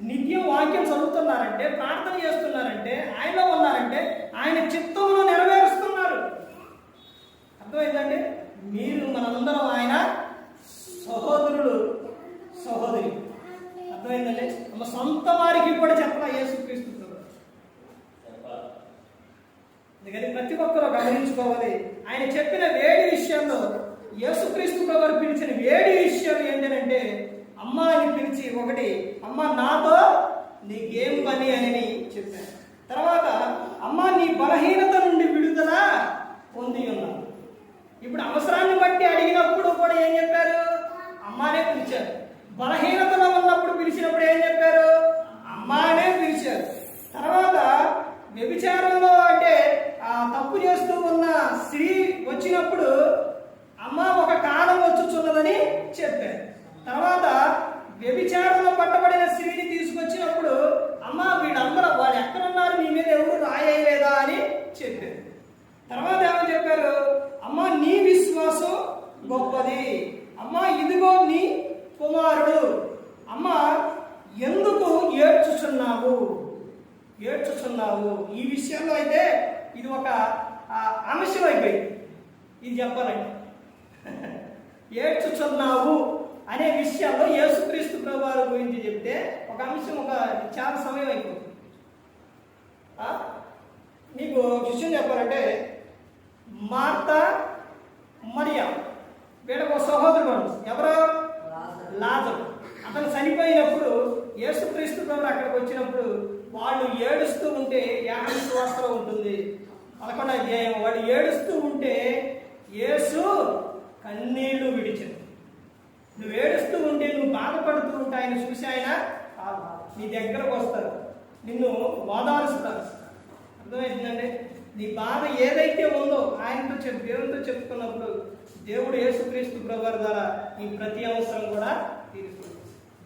నిత్యం వాక్యం చదువుతున్నారంటే, ప్రార్థన చేస్తున్నారంటే, ఆయనలో ఉన్నారంటే ఆయన చిత్తంలో నెరవేరుస్తున్నారు. అర్థమైందండి? మీరు మనందరం ఆయన సహోదరులు, సహోదరి. అర్థమైందండి? మన సొంత వారికి కూడా చెప్పాల యేసుక్రీస్తు. అందుకని ప్రతి ఒక్కరూ గమనించుకోవాలి. ఆయన చెప్పిన వేడి విషయంలో యేసుక్రీస్తు వారు పిలిచిన వేడి విషయం ఏంటంటే, అమ్మ అని పిలిచి, ఒకటి అమ్మ నాతో నీకేం పని అని చెప్పారు. తర్వాత అమ్మ నీ బలహీనత నుండి విడుదల పొంది ఉన్నావు. ఇప్పుడు అవసరాన్ని బట్టి అడిగినప్పుడు కూడా ఏం చెప్పారు? అమ్మానే పిలిచారు. బలహీనతలో ఉన్నప్పుడు పిలిచినప్పుడు ఏం చెప్పారు? అమ్మానే పిలిచారు. తర్వాత వ్యభిచారంలో అంటే తప్పు చేస్తూ ఉన్న స్త్రీ వచ్చినప్పుడు అమ్మ ఒక కాలం వచ్చుచున్నదని చెప్పారు. తర్వాత వ్యభిచారంలో పట్టబడిన స్త్రీని తీసుకొచ్చినప్పుడు అమ్మ వీళ్ళందరూ వాళ్ళు ఎక్కడున్నారు, నీ మీద ఎవరు రాయలేదా అని చెప్పారు. తర్వాత ఏమని చెప్పారు? అమ్మ నీ విశ్వాసం గొప్పది, అమ్మ ఇదిగో నీ కుమారుడు, అమ్మ ఎందుకు ఏడ్చుచున్నావు. ఈ విషయంలో అయితే ఇది ఒక అంశం అయిపోయింది. ఇది చెప్పాలండి, ఏడ్చుచున్నావు అనే విషయంలో యేసుక్రీస్తు ప్రభువారి గురించి చెప్తే ఒక అంశం, చాలా సమయం అయిపోతుంది. నీకు విషయం చెప్పాలంటే, మార్తా మరియా వీళ్ళకు సహోదరుడు. ఎవరో లాజరు. అతను చనిపోయినప్పుడు యేసుక్రీస్తు ప్రభువు అక్కడికి వచ్చినప్పుడు వాళ్ళు ఏడుస్తూ ఉంటే, యోహాను సువార్తలో ఉంటుంది 11వ అధ్యాయం, వాళ్ళు ఏడుస్తూ ఉంటే యేసు కన్నీళ్లు విడిచాడు. నువ్వు ఏడుస్తూ ఉంటే, నువ్వు బాధపడుతూ ఉంటే ఆయన చూసి ఆయన నీ దగ్గరకు వస్తారు, నిన్ను ఓదారుస్తారు. అర్థమైందండి? నీ బాధ ఏదైతే ఉందో ఆయనతో దేవునితో చెప్పుకున్నప్పుడు దేవుడు యేసుక్రీస్తు ప్రభువారి ద్వారా నీ ప్రతి అవసరం కూడా తీరుస్తుంది.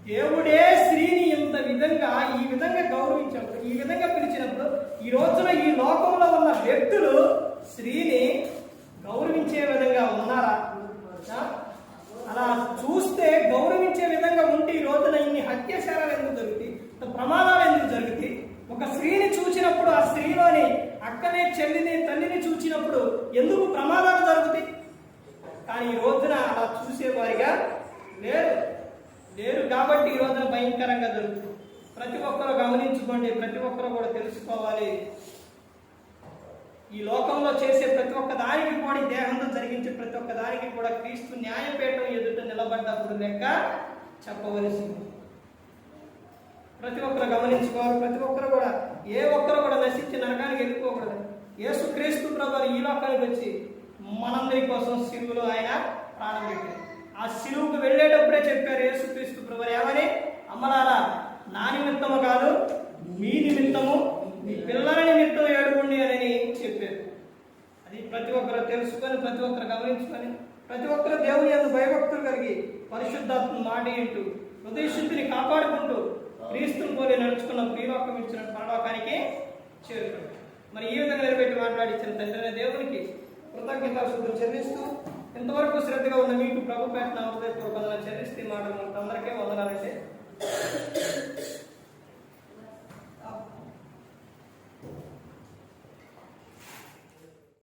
దేవుడే స్త్రీని ఇంత విధంగా ఈ విధంగా గౌరవించినప్పుడు, ఈ విధంగా పిలిచినప్పుడు, ఈ రోజున ఈ లోకంలో ఉన్న వ్యక్తులు స్త్రీని గౌరవించే విధంగా ఉన్నారా? అలా చూస్తే గౌరవించే విధంగా ఉంటే ఈ రోజున ఇన్ని హత్యాచారాలు ఎందుకు జరుగుతాయి, ప్రమాదాలు ఎందుకు జరుగుతాయి? ఒక స్త్రీని చూసినప్పుడు ఆ స్త్రీలోని అక్కనే చెల్లిని తల్లిని చూసినప్పుడు ఎందుకు ప్రమాదాలు జరుగుతాయి? కానీ ఈ రోజున అలా చూసేవారిగా లేరు కాబట్టి ఈ రోజున భయంకరంగా జరుగుతుంది. ప్రతి ఒక్కరూ గమనించుకోండి, ప్రతి ఒక్కరూ కూడా తెలుసుకోవాలి. ఈ లోకంలో చేసే ప్రతి ఒక్క దానికి కూడా, దేహంతో జరిగించే ప్రతి ఒక్క దానికి కూడా క్రీస్తు న్యాయపీఠం ఎదుట నిలబడ్డప్పుడు లెక్క చెప్పవలసింది. ప్రతి ఒక్కరు గమనించుకోవాలి. ప్రతి ఒక్కరు కూడా, ఏ ఒక్కరు కూడా నశించి నరకానికి వెళ్ళిపోకూడదు. యేసు క్రీస్తు ప్రభు ఈ లోకానికి వచ్చి మనందరి కోసం సిలువలో ఆయన ప్రాణం పెట్టారు. ఆ సిలువుకు వెళ్ళేటప్పుడే చెప్పారు యేసు క్రీస్తు ప్రభు ఏమని? అమ్మలారా, నా నిమిత్తము కాదు, మీ నిమిత్తము, మీ పిల్లల నిమిత్తం ఏడుకోండి అని చెప్పారు. అది ప్రతి ఒక్కరు తెలుసుకొని, ప్రతి ఒక్కరు గమనించుకొని, ప్రతి ఒక్కరు దేవుని యందు భయభక్తులు కలిగి పరిశుద్ధాత్మ మాట వింటూ హృదయ శుద్ధిని కాపాడుకుంటూ క్రీస్తుని పోలి నడుచుకున్న ప్రియలోకం ఇచ్చిన పరలోకానికి చేరుకుంటారు. మరి ఈ విధంగా నిలబెట్టి మాట్లాడించిన తండ్రి దేవునికి కృతజ్ఞతాస్తుతులు చెల్లిస్తూ, ఇంతవరకు శ్రద్ధగా ఉన్న మీకు ప్రభు పేట హృదయపూర్వక వందనాలు చెల్లిస్తే మాటలు అందరికీ వందనాలంటే